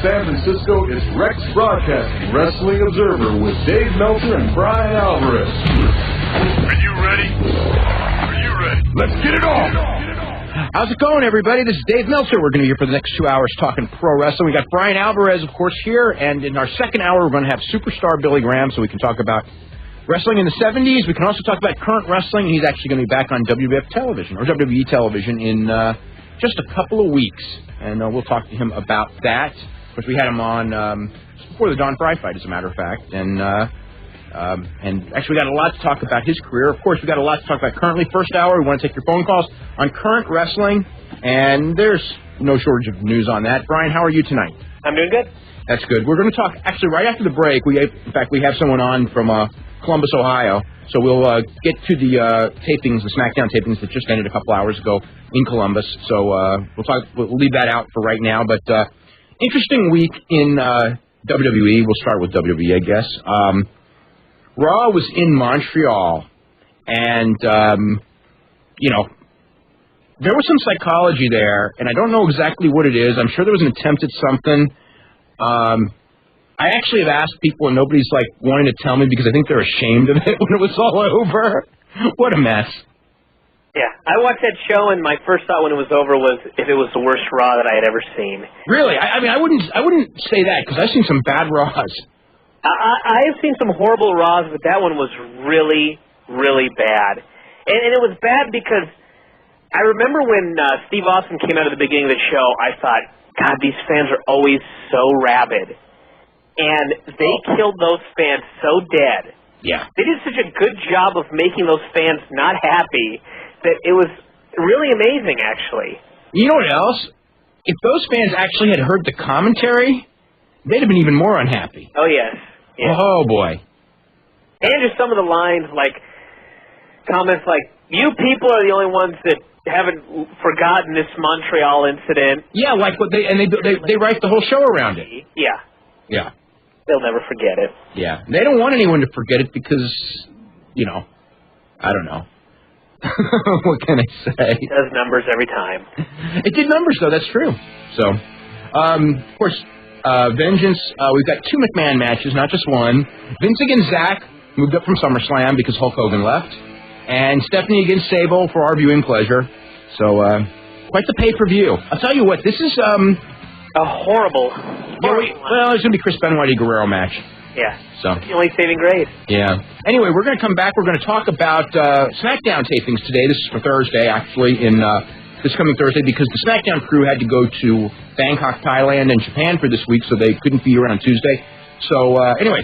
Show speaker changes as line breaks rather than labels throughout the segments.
San Francisco, it's Rex Broadcasting Wrestling Observer with Dave Meltzer and Bryan Alvarez.
Are you ready? Are you ready?
Let's get it on!
How's it going, everybody? This is Dave Meltzer. We're going to be here for the next 2 hours talking pro wrestling. We got Bryan Alvarez, of course, here, and in our second hour, we're going to have superstar Billy Graham, so we can talk about wrestling in the 70s. We can also talk about current wrestling. He's actually going to be back on WWF television, or WWE television, in just a couple of weeks, and we'll talk to him about that. Of course, we had him on just before the Don FRYE fight, as a matter of fact, and actually we got a lot to talk about his career. Of course, we got a lot to talk about currently. First hour, we want to take your phone calls on current wrestling, and there's no shortage of news on that. Bryan, how are you tonight?
I'm doing good.
That's good. We're going to talk, actually, right after the break. In fact, we have someone on from Columbus, Ohio, so we'll get to the tapings, the SmackDown tapings that just ended a couple hours ago in Columbus. So we'll leave that out for right now. But interesting week in WWE. We'll start with WWE, I guess. Raw was in Montreal, and there was some psychology there, and I don't know exactly what it is. I'm sure there was an attempt at something. I actually have asked people, and nobody's wanting to tell me because I think they're ashamed of it when it was all over. What a mess.
Yeah, I watched that show, and my first thought when it was over was if it was the worst Raw that I had ever seen.
Really? I mean, I wouldn't say that because I've seen some bad Raws.
I have seen some horrible Raws, but that one was really, really bad. And it was bad because I remember when Steve Austin came out at the beginning of the show, I thought, God, these fans are always so rabid. And they killed those fans so dead.
Yeah.
They did such a good job of making those fans not happy that it was really amazing, actually. You know what
else? If those fans actually had heard the commentary, they'd have been even more unhappy.
Oh, yes.
Oh, boy.
And just some of the lines, comments like, you people are the only ones that haven't forgotten this Montreal incident.
Yeah, they write the whole show around it.
Yeah.
Yeah.
They'll never forget it.
Yeah. They don't want anyone to forget it because, I don't know. What can I say?
It does numbers every time.
It did numbers, though. That's true. So, of course, Vengeance, we've got 2 McMahon matches, not just one. Vince against Zach moved up from SummerSlam because Hulk Hogan left. And Stephanie against Sable for our viewing pleasure. So, quite the pay-per-view. I'll tell you what, this is
a horrible
well, there's going to be Chris Benoit Guerrero match.
Yeah.
So
the only saving grace.
Yeah. Anyway, we're going to come back. We're going to talk about SmackDown tapings today. This is for Thursday, actually, in this coming Thursday, because the SmackDown crew had to go to Bangkok, Thailand, and Japan for this week, so they couldn't be here on Tuesday. So, anyway,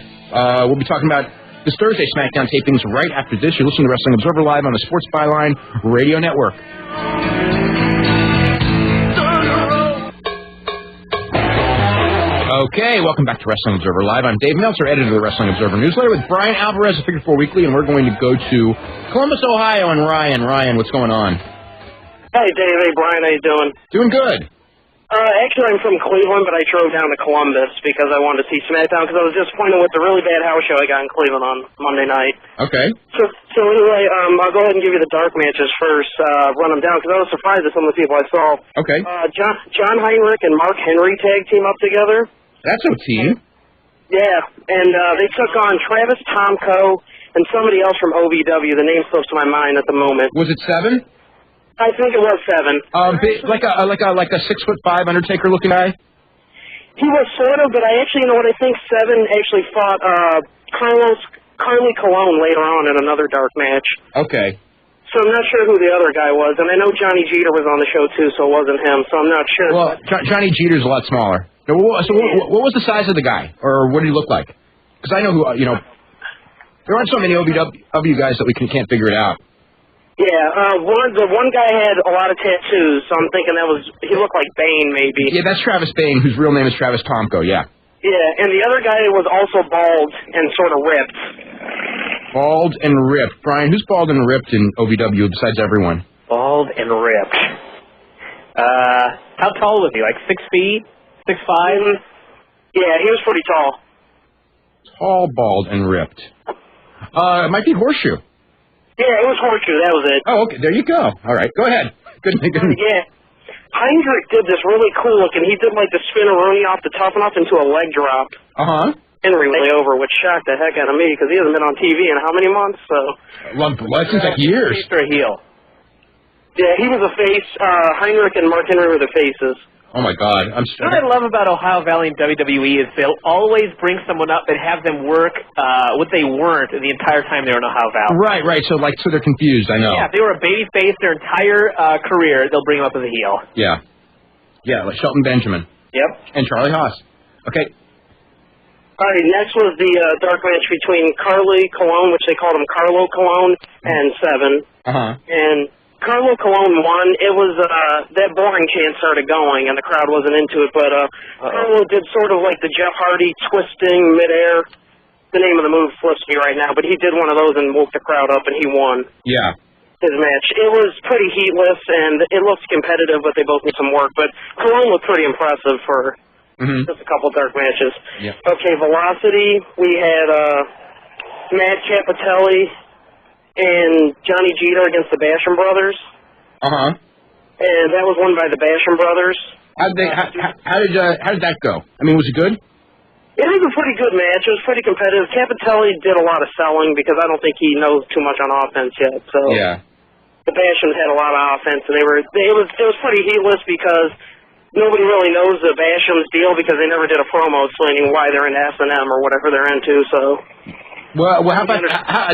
we'll be talking about this Thursday SmackDown tapings right after this. You're listening to Wrestling Observer Live on the Sports Byline Radio Network. Okay, welcome back to Wrestling Observer Live. I'm Dave Meltzer, editor of the Wrestling Observer Newsletter, with Bryan Alvarez of Figure 4 Weekly, and we're going to go to Columbus, Ohio, and Ryan. Ryan, what's going on?
Hey, Dave. Hey, Bryan. How you doing?
Doing good.
Actually, I'm from Cleveland, but I drove down to Columbus because I wanted to see SmackDown because I was disappointed with the really bad house show I got in Cleveland on Monday night.
Okay.
So anyway, I'll go ahead and give you the dark matches first, run them down, because I was surprised at some of the people I saw.
Okay.
John Heinrich and Mark Henry tag team up together.
That's a team.
Yeah, and they took on Travis Tomko and somebody else from OVW. The name slips to my mind at the moment.
Was it 7?
I think it was 7.
Like a 6'5" Undertaker looking guy.
He was sort of, but I think 7 actually fought Carly Colon later on in another dark match.
Okay.
So I'm not sure who the other guy was, and I know Johnny Jeter was on the show too, so it wasn't him. So I'm not sure.
Well, Johnny Jeter's a lot smaller. So what was the size of the guy, or what did he look like? Because I know who there aren't so many OVW guys that we can't figure it out.
Yeah, the one guy had a lot of tattoos, so I'm thinking he looked like Bane, maybe.
Yeah, that's Travis Bane, whose real name is Travis Tomko, yeah.
Yeah, and the other guy was also bald and sort of ripped.
Bald and ripped. Bryan, who's bald and ripped in OVW besides everyone?
Bald and ripped. How tall was he, like 6 feet? 6'5"?
Mm-hmm. Yeah, he was pretty tall.
Tall, bald, and ripped. It might be Horseshoe.
Yeah, it was Horseshoe. That was it.
Oh, okay. There you go. All right. Go ahead. Good.
Yeah. Heinrich did this really cool looking. He did like the spin-a-rooney off the Tough Enough into a leg drop. Henry lay over, which shocked the heck out of me because he hasn't been on TV in how many months? So.
Well, it seems like years.
Face or a heel?
Yeah, he was a face. Heinrich and Mark Henry were the faces.
Oh my God!
What I love about Ohio Valley and WWE is they'll always bring someone up and have them work what they weren't the entire time they were in Ohio Valley.
Right. So they're confused. I know.
Yeah, if they were a baby face their entire career, they'll bring them up as a heel.
Yeah, like Shelton Benjamin.
Yep.
And Charlie Haas. Okay.
All right, next was the dark match between Carly Colon, which they called him Carlo Colon, and Seven. And Carlo Colon won. It was that boring chant started going, and the crowd wasn't into it. But Carlo did sort of like the Jeff Hardy twisting midair. The name of the move slips me right now, but he did one of those and woke the crowd up, and he won.
Yeah.
His match. It was pretty heatless, and it looked competitive, but they both need some work. But Colon looked pretty impressive for just a couple dark matches.
Yeah.
Okay, Velocity. We had Matt Capitelli and Johnny Jeter against the Basham brothers. And that was won by the Basham brothers.
How did that go? I mean, was it good?
It was a pretty good match. It was pretty competitive. Capitelli did a lot of selling because I don't think he knows too much on offense yet. So
yeah.
The Bashams had a lot of offense, and it was pretty heatless because nobody really knows the Bashams deal because they never did a promo explaining why they're into S&M or whatever they're into. So.
Well, how about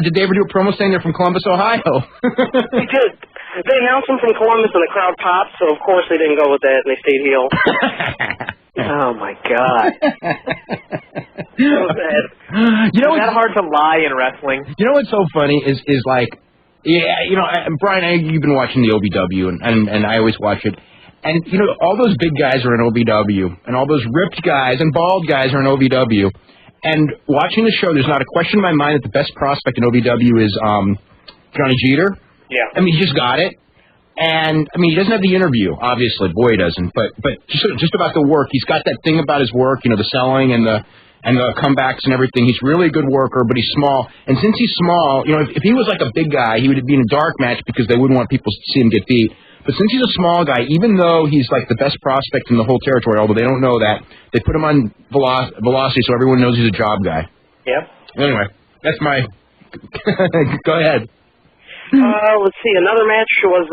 did they ever do a promo saying they're from Columbus, Ohio?
They did. They announced them from Columbus, and the crowd popped. So of course they didn't go with that, and they stayed heel.
Oh my God!
So sad.
You know,
it's that hard to lie in wrestling.
You know what's so funny is like, yeah, you know, Brian, you've been watching the OVW, and I always watch it, and you know, all those big guys are in OVW, and all those ripped guys and bald guys are in OVW, and watching the show, there's not a question in my mind that the best prospect in OVW is Johnny Jeter.
Yeah.
I mean, he just got it. And, I mean, he doesn't have the interview, obviously. Boy, he doesn't. But just about the work. He's got that thing about his work, you know, the selling and the comebacks and everything. He's really a good worker, but he's small. And since he's small, you know, if he was like a big guy, he would be in a dark match because they wouldn't want people to see him get beat. But since he's a small guy, even though he's like the best prospect in the whole territory, although they don't know that, they put him on velocity so everyone knows he's a job guy.
Yep.
Anyway, that's my... Go ahead.
Let's see. Another match was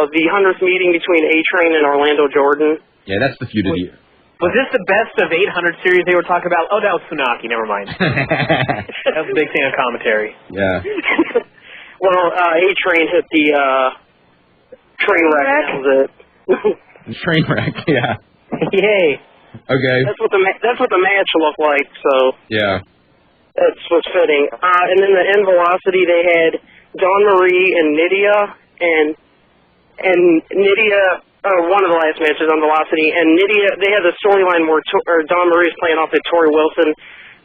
the 100th meeting between A-Train and Orlando Jordan.
Yeah, that's the feud of the year.
Was this the best of 800 series they were talking about? Oh, that was Funaki. Never mind. That was a big thing on commentary.
Yeah.
Well, A-Train hit the train wreck. That was it.
Train wreck. Yeah.
Yay.
Okay.
That's what the match looked like. So.
Yeah.
That's what's fitting. And then the end Velocity, they had Dawn Marie and Nydia, and Nydia, one of the last matches on Velocity, and Nydia, they had the storyline where Dawn Marie was playing off that Tori Wilson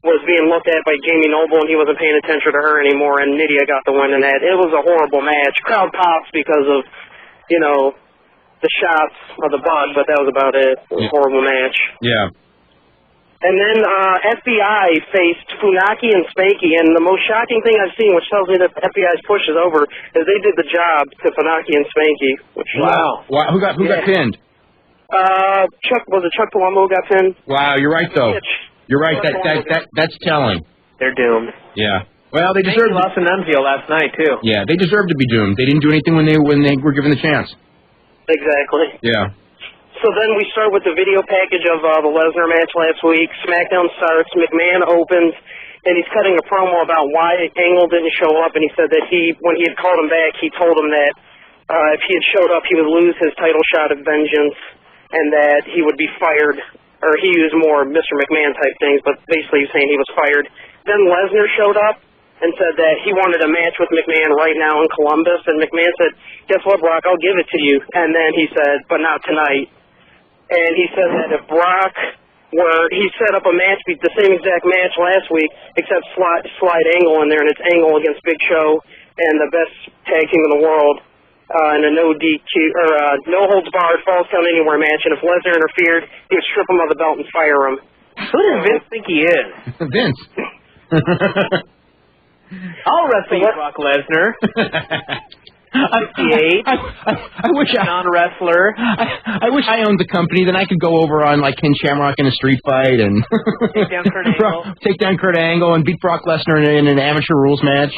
was being looked at by Jamie Noble, and he wasn't paying attention to her anymore, and Nydia got the win in that. It was a horrible match. Crowd pops because of, you know, the shots of the butt, but that was about it. It was a horrible match.
Yeah.
And then FBI faced Funaki and Spanky, and the most shocking thing I've seen, which tells me that FBI's push is over, is they did the job to Funaki and Spanky. Which,
wow. Who got pinned?
Chuck Palumbo got pinned?
Wow, you're right though. You're right. That's telling.
They're doomed.
Yeah. Well, they deserved.
Lost in Nunzio last night too.
Yeah, they deserved to be doomed. They didn't do anything when they were given the chance.
Exactly.
Yeah.
So then we start with the video package of the Lesnar match last week. SmackDown starts. McMahon opens, and he's cutting a promo about why Angle didn't show up, and he said that when he had called him back, he told him that if he had showed up, he would lose his title shot at Vengeance, and that he would be fired, or he used more Mr. McMahon type things, but basically he was saying he was fired. Then Lesnar showed up and said that he wanted a match with McMahon right now in Columbus, and McMahon said, guess what, Brock, I'll give it to you. And then he said, but not tonight. And he said that if Brock he set up a match, the same exact match last week, except slide Angle in there, and it's Angle against Big Show and the best tag team in the world in a no DQ or no holds barred, falls count anywhere match. And if Lesnar interfered, he would strip him of the belt and fire him.
Who does Vince think he is?
Vince.
I'll wrestle you, Brock Lesnar. 58.
I wish
non-wrestler.
I wish I owned the company. Then I could go over on like Ken Shamrock in a street fight and
take down Kurt Angle.
Take down Kurt Angle and beat Brock Lesnar in an amateur rules match.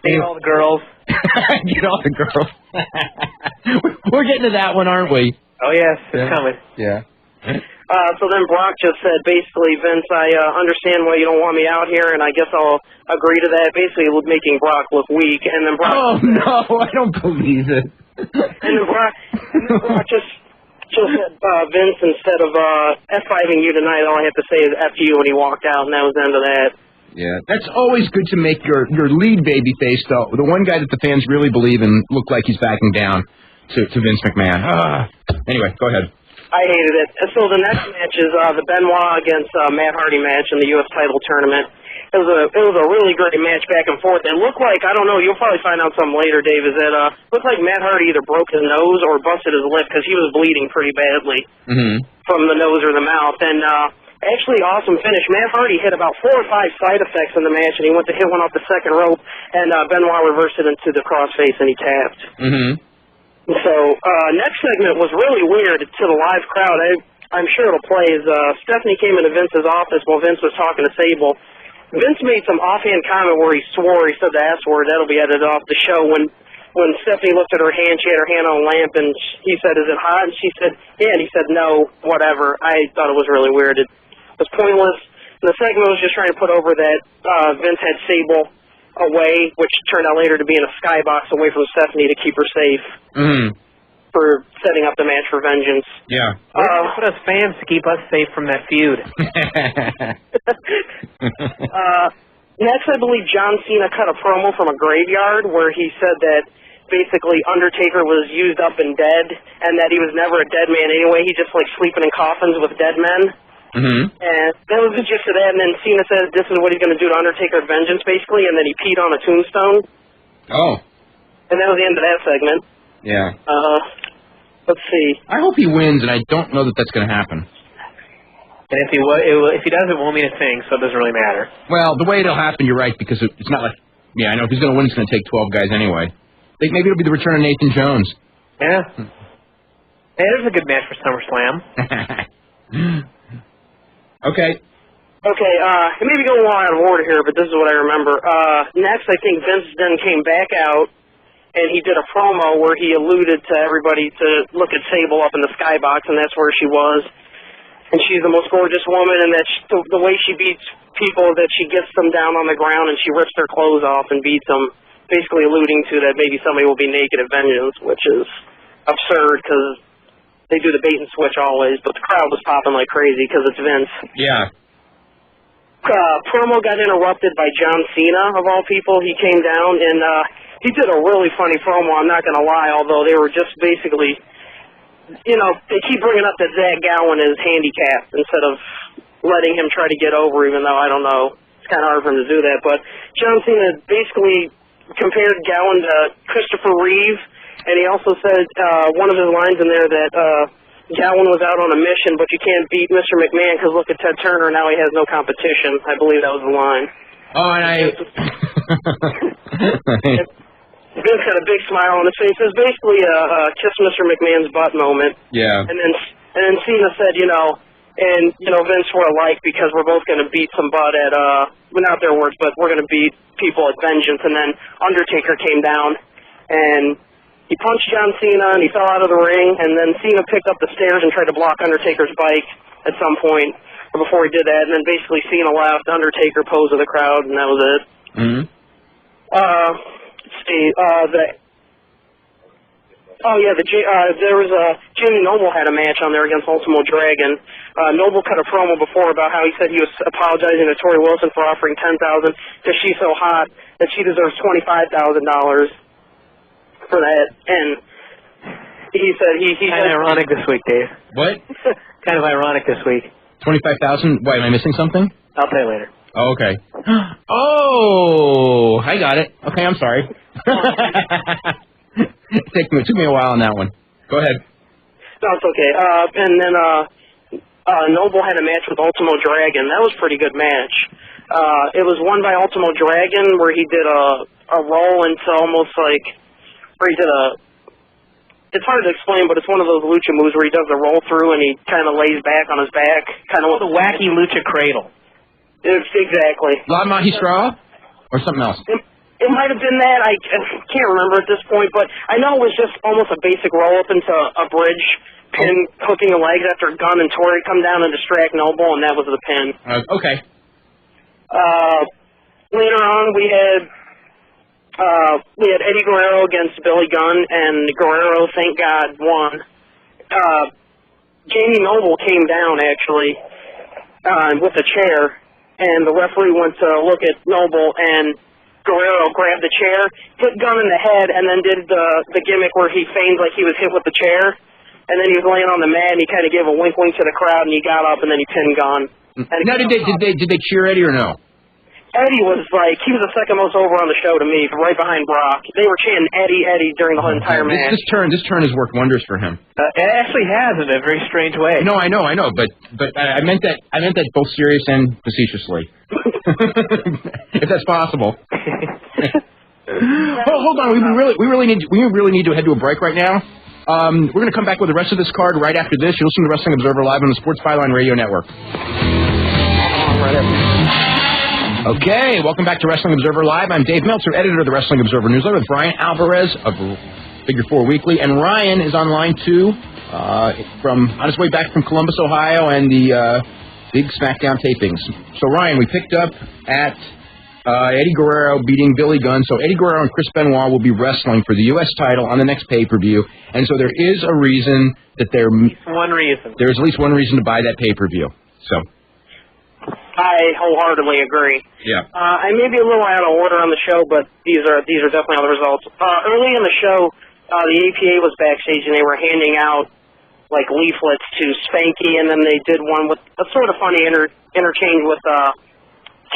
Get all the girls.
Get all the girls. We're getting to that one, aren't we?
Oh, yes. It's coming.
Yeah.
So then Brock just said, basically, Vince, I understand why you don't want me out here, and I guess I'll agree to that, basically making Brock look weak. And then Brock
no, I don't believe it.
And then Brock just said, Vince, instead of F5ing you tonight, all I have to say is F you, and he walked out, and that was the end of that.
Yeah, that's always good to make your lead baby face, though. The one guy that the fans really believe in look like he's backing down to Vince McMahon. Anyway, go ahead.
I hated it. So the next match is the Benoit against Matt Hardy match in the U.S. title tournament. It was a really great match back and forth. It looked like, I don't know, you'll probably find out something later, Dave, is that looked like Matt Hardy either broke his nose or busted his lip because he was bleeding pretty badly from the nose or the mouth. And actually, awesome finish. Matt Hardy hit about 4 or 5 side effects in the match, and he went to hit one off the second rope, and Benoit reversed it into the crossface, and he tapped. So next segment was really weird to the live crowd. I'm sure it'll play. Stephanie came into Vince's office while Vince was talking to Sable. Vince made some offhand comment where he swore he said the S word. That'll be edited off the show. When Stephanie looked at her hand, she had her hand on a lamp, and he said, "Is it hot?" And she said, "Yeah." And he said, "No, whatever." I thought it was really weird. It was pointless. And the segment was just trying to put over that Vince had Sable away, which turned out later to be in a skybox away from Stephanie to keep her safe for setting up the match for Vengeance.
Yeah.
Put us fans to keep us safe from that feud.
Next, I believe John Cena cut a promo from a graveyard where he said that basically Undertaker was used up and dead and that he was never a dead man anyway. He just liked sleeping in coffins with dead men. And that was the gist of that. And then Cena says this is what he's going to do to Undertaker Vengeance, basically, and then he peed on a tombstone. Oh. And that was the end of that segment.
Yeah.
Let's see.
I hope he wins, and I don't know that that's going to happen.
And if he does, it won't mean a thing, so it doesn't really matter.
Well, the way it'll happen, you're right, because it's not like, I know if he's going to win, it's going to take 12 guys anyway. Maybe it'll be the return of Nathan Jones.
Yeah. Hey, there's a good match for SummerSlam.
Okay.
Okay, it may be going a lot out of order here, but this is what I remember. Next, I think Vince then came back out, and he did a promo where he alluded to everybody to look at Sable up in the skybox, and that's where she was. And she's the most gorgeous woman, and that the way she beats people, that she gets them down on the ground and she rips their clothes off and beats them, basically alluding to that maybe somebody will be naked at Vengeance, which is absurd because they do the bait and switch always, but the crowd was popping like crazy because it's Vince.
Yeah.
Promo got interrupted by John Cena, of all people. He came down, and he did a really funny promo, I'm not going to lie, although they were just basically... they keep bringing up that Zach Gowen is handicapped instead of letting him try to get over, even though, I don't know, it's kind of hard for him to do that. But John Cena basically compared Gowen to Christopher Reeve, and he also said one of his lines in there that Gowen was out on a mission, but you can't beat Mr. McMahon because look at Ted Turner, now he has no competition. I believe that was the line. Oh, and Vince had a big smile on his face. It was basically a kiss Mr. McMahon's butt moment. Yeah. And then Cena said, Vince, we're alike because we're both going to beat some butt at, not their words, but we're going to beat people at Vengeance. And then Undertaker came down and he punched John Cena and he fell out of the ring. And then Cena picked up the stairs and tried to block Undertaker's bike at some point before he did that. And then basically Cena left, Undertaker posed to the crowd, and that was it. There was Jamie Noble had a match on there against Ultimo Dragon. Noble cut a promo before about how he said he was apologizing to Tori Wilson for offering $10,000 because she's so hot that she deserves $25,000 for that. And he said
kind of ironic this week, Dave.
What?
Kind of ironic this week.
25,000. Why, am I missing something?
I'll tell you later.
Oh, okay. Oh, I got it. Okay, I'm sorry. It took me a while on that one. Go ahead.
No, it's okay. And then Noble had a match with Ultimo Dragon. That was a pretty good match. It was won by Ultimo Dragon, where he did a a roll into almost like where he did it's hard to explain, but it's one of those lucha moves where he does a roll through and he kind of lays back on his back, kind of
the wacky lucha cradle.
Exactly.
La Magistrada or something else?
It might have been that. I can't remember at this point, but I know it was just almost a basic roll up into a bridge pin, hooking the legs after Gunn and Torrie come down and distract Noble, and that was the pin.
Okay.
Later on, we had Eddie Guerrero against Billy Gunn, and Guerrero, thank God, won. Jamie Noble came down actually with a chair, and the referee went to look at Noble, and Guerrero grabbed the chair, hit Gunn in the head, and then did the gimmick where he feigned like he was hit with the chair, and then he was laying on the mat, and he kind of gave a wink to the crowd, and he got up, and then he pinned Gunn.
Now, did they cheer Eddie or no?
Eddie was he was the second most over on the show to me, right behind Brock. They were chanting Eddie during the whole entire match.
This turn has worked wonders for him.
It actually has in a very strange way.
No, I know, but I meant that both serious and facetiously, if that's possible. Hold on, we really need to head to a break right now. We're going to come back with the rest of this card right after this. You're listening to Wrestling Observer Live on the Sports Byline Radio Network. Okay, welcome back to Wrestling Observer Live. I'm Dave Meltzer, editor of the Wrestling Observer newsletter, with Bryan Alvarez of Figure 4 Weekly, and Ryan is on line too, on his way back from Columbus, Ohio, and the big SmackDown tapings. So Ryan, we picked up at Eddie Guerrero beating Billy Gunn. So Eddie Guerrero and Chris Benoit will be wrestling for the U.S. title on the next pay-per-view, and so there is a reason that there's at least one reason to buy that pay-per-view. So.
I wholeheartedly agree.
Yeah.
I may be a little out of order on the show, but these are definitely all the results. Early in the show, the APA was backstage and they were handing out like leaflets to Spanky, and then they did one with a sort of funny interchange with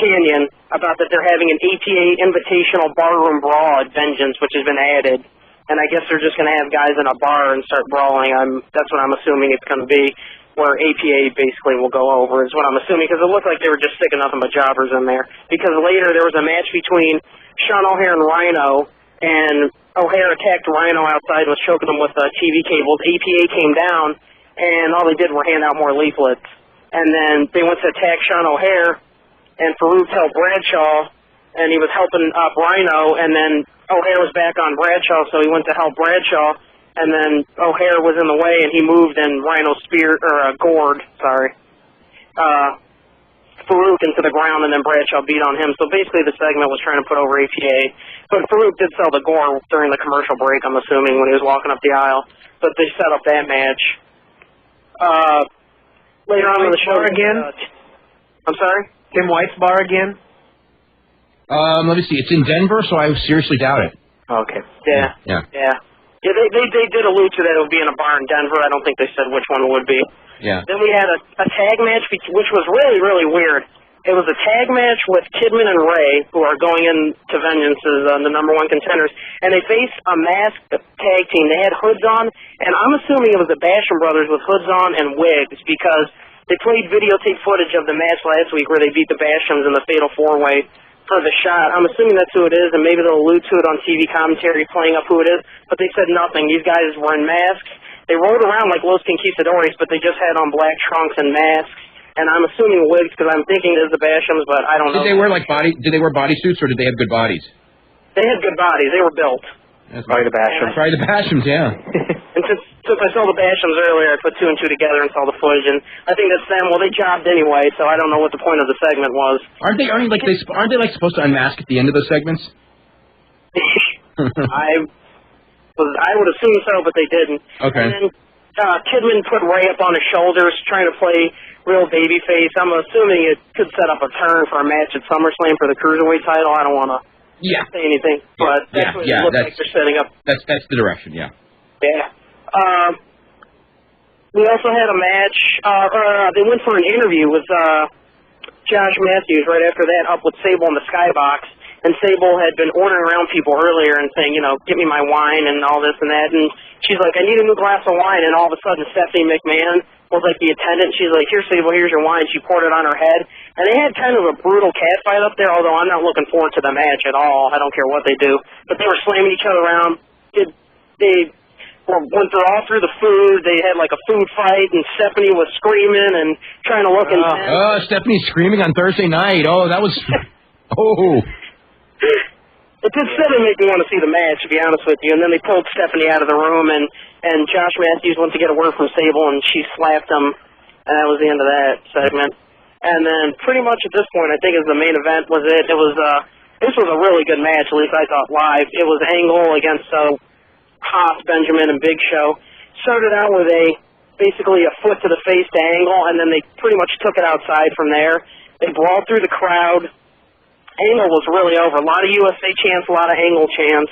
Canyon about that they're having an APA Invitational Barroom Brawl at Vengeance, which has been added. And I guess they're just going to have guys in a bar and start brawling. That's what I'm assuming it's going to be, where APA basically will go over, is what I'm assuming, because it looked like they were just sticking nothing but jobbers in there. Because later there was a match between Sean O'Haire and Rhino, and O'Haire attacked Rhino outside and was choking him with TV cables. APA came down, and all they did were hand out more leaflets. And then they went to attack Sean O'Haire, and Farouk held Bradshaw, and he was helping up Rhino, and then O'Haire was back on Bradshaw, so he went to help Bradshaw, and then O'Haire was in the way, and he moved, and Rhino gored Farouk into the ground, and then Bradshaw beat on him. So basically the segment was trying to put over APA. But Farouk did sell the gore during the commercial break, I'm assuming, when he was walking up the aisle. But they set up that match. Later on in the show...
again?
I'm sorry?
Tim White's bar again?
Let me see. It's in Denver, so I seriously doubt it.
Okay.
Yeah, they did allude to that it would be in a bar in Denver. I don't think they said which one it would be.
Yeah.
Then we had a tag match, which was really, really weird. It was a tag match with Kidman and Ray, who are going into Vengeance as the #1 contenders, and they faced a masked tag team. They had hoods on, and I'm assuming it was the Basham brothers with hoods on and wigs, because they played videotape footage of the match last week where they beat the Bashams in the Fatal 4-Way for the shot. I'm assuming that's who it is, and maybe they'll allude to it on TV commentary, playing up who it is, but they said nothing. These guys were in masks. They rode around like Los Conquistadores, but they just had on black trunks and masks, and I'm assuming wigs, because I'm thinking it is the Bashams, but I don't know.
Did they wear bodysuits, or did they have good bodies?
They had good bodies. They were built.
That's
Probably the Bashams.
Probably the Bashams, yeah.
And since I saw the Bashams earlier, I put 2 and 2 together and saw the footage, and I think that's them. Well, they jobbed anyway, so I don't know what the point of the segment was.
Aren't they supposed to unmask at the end of those segments?
I would assume so, but they didn't.
Okay.
And then Kidman put Ray up on his shoulders, trying to play real babyface. I'm assuming it could set up a turn for a match at SummerSlam for the Cruiserweight title. I don't want to say anything, but that's what it looks like they're setting up.
That's the direction, yeah.
Yeah. We also had a match, they went for an interview with Josh Matthews right after that, up with Sable in the Skybox, and Sable had been ordering around people earlier and saying, get me my wine and all this and that, and she's like, I need a new glass of wine, and all of a sudden Stephanie McMahon was like the attendant. She's like, here, Sable, here's your wine. She poured it on her head, and they had kind of a brutal cat fight up there, although I'm not looking forward to the match at all. I don't care what they do, but they were slamming each other around. They went all through the food. They had like a food fight, and Stephanie was screaming and trying to look intense.
Oh, Stephanie screaming on Thursday night. Oh, that was... Oh.
It did still make me want to see the match, to be honest with you. And then they pulled Stephanie out of the room, and Josh Matthews went to get a word from Sable, and she slapped him, and that was the end of that segment. And then pretty much at this point, I think as the main event was it. This was a really good match, at least I thought live. It was Angle against Haas, Benjamin, and Big Show. Started out with basically a foot to the face to Angle, and then they pretty much took it outside from there. They brawled through the crowd. Angle was really over. A lot of USA chants, a lot of Angle chants.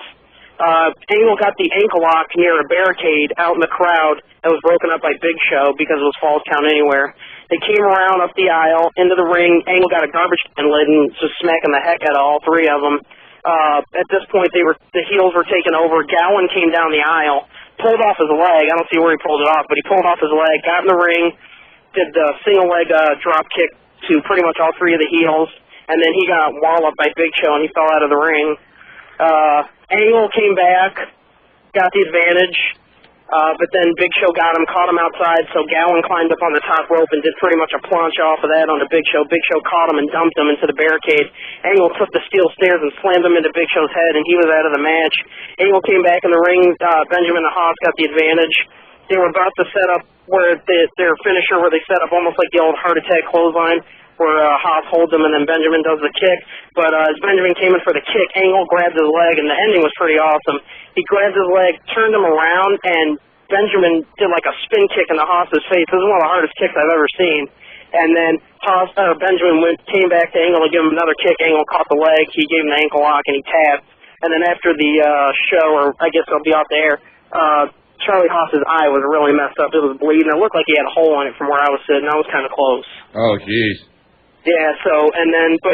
Angle got the ankle lock near a barricade out in the crowd that was broken up by Big Show because it was Falls Count Anywhere. They came around up the aisle, into the ring. Angle got a garbage can lid and just smacking the heck out of all three of them. At this point, the heels were taking over. Gowan came down the aisle, pulled off his leg. I don't see where he pulled it off, but he pulled off his leg, got in the ring, did the single leg drop kick to pretty much all three of the heels. And then he got walloped by Big Show, and he fell out of the ring. Angle came back, got the advantage, but then Big Show got him, caught him outside, so Gowan climbed up on the top rope and did pretty much a planche off of that onto Big Show. Big Show caught him and dumped him into the barricade. Angle took the steel stairs and slammed him into Big Show's head, and he was out of the match. Angle came back in the ring. Benjamin and Haas got the advantage. They were about to set up their finisher, where they set up almost like the old heart attack clothesline, where Haas holds him and then Benjamin does the kick. But as Benjamin came in for the kick, Angle grabbed his leg, and the ending was pretty awesome. He grabbed his leg, turned him around, and Benjamin did like a spin kick into Haas's face. This is one of the hardest kicks I've ever seen. And then Benjamin came back to Angle to give him another kick. Angle caught the leg. He gave him the ankle lock, and he tapped. And then after the show, or I guess it'll be off the air, Charlie Haas's eye was really messed up. It was bleeding. It looked like he had a hole in it from where I was sitting. I was kind of close.
Oh, jeez.
Yeah, but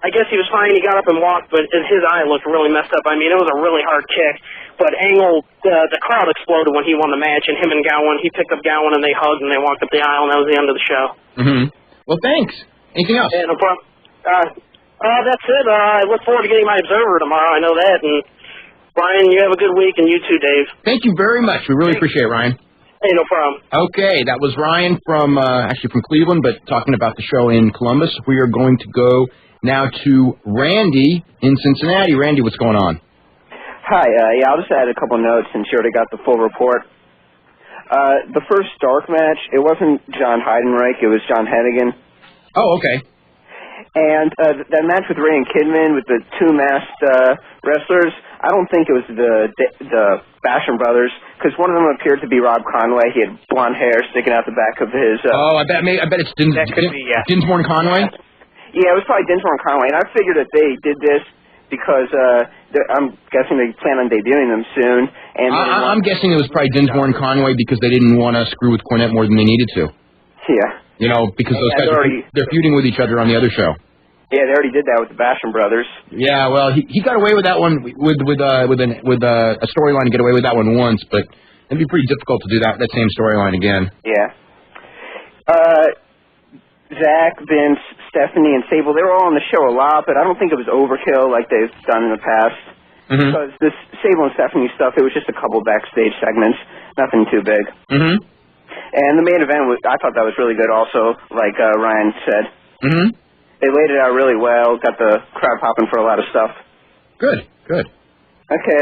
I guess he was fine. He got up and walked, but his eye looked really messed up. I mean, it was a really hard kick. But Angle, the crowd exploded when he won the match, and him and Gowan, he picked up Gowan, and they hugged, and they walked up the aisle, and that was the end of the show.
Mm-hmm. Well, thanks. Anything else?
Yeah, no problem. That's it. I look forward to getting my Observer tomorrow. I know that. And, Bryan, you have a good week, and you too, Dave.
Thank you very much. We really appreciate it, Ryan.
Hey, no problem.
Okay, that was Ryan from Cleveland, but talking about the show in Columbus. We are going to go now to Randy in Cincinnati. Randy, what's going on?
Hi, I'll just add a couple notes since you already got the full report. The first Stark match, it wasn't John Heidenreich, it was John Hennigan.
Oh, okay.
And that match with Ray and Kidman with the two masked wrestlers, I don't think it was the Basham brothers, because one of them appeared to be Rob Conway. He had blonde hair sticking out the back of his...
I bet it's Dinsmore and Conway?
Yeah, it was probably Dinsmore and Conway, and I figured that they did this because I'm guessing they plan on debuting them soon. And
I'm guessing it was probably Dinsmore and Conway because they didn't want to screw with Cornette more than they needed to.
Yeah.
Because those guys they're feuding with each other on the other show.
Yeah, they already did that with the Basham brothers.
Yeah, well, he got away with that one with a storyline to get away with that one once, but it'd be pretty difficult to do that same storyline again.
Yeah. Zach, Vince, Stephanie, and Sable, they were all on the show a lot, but I don't think it was overkill like they've done in the past. Mm-hmm. Because this Sable and Stephanie stuff, it was just a couple backstage segments, nothing too big. Mm-hmm. And the main event, I thought that was really good also, like Ryan said. Mm-hmm. They laid it out really well, got the crowd popping for a lot of stuff.
Good.
Okay,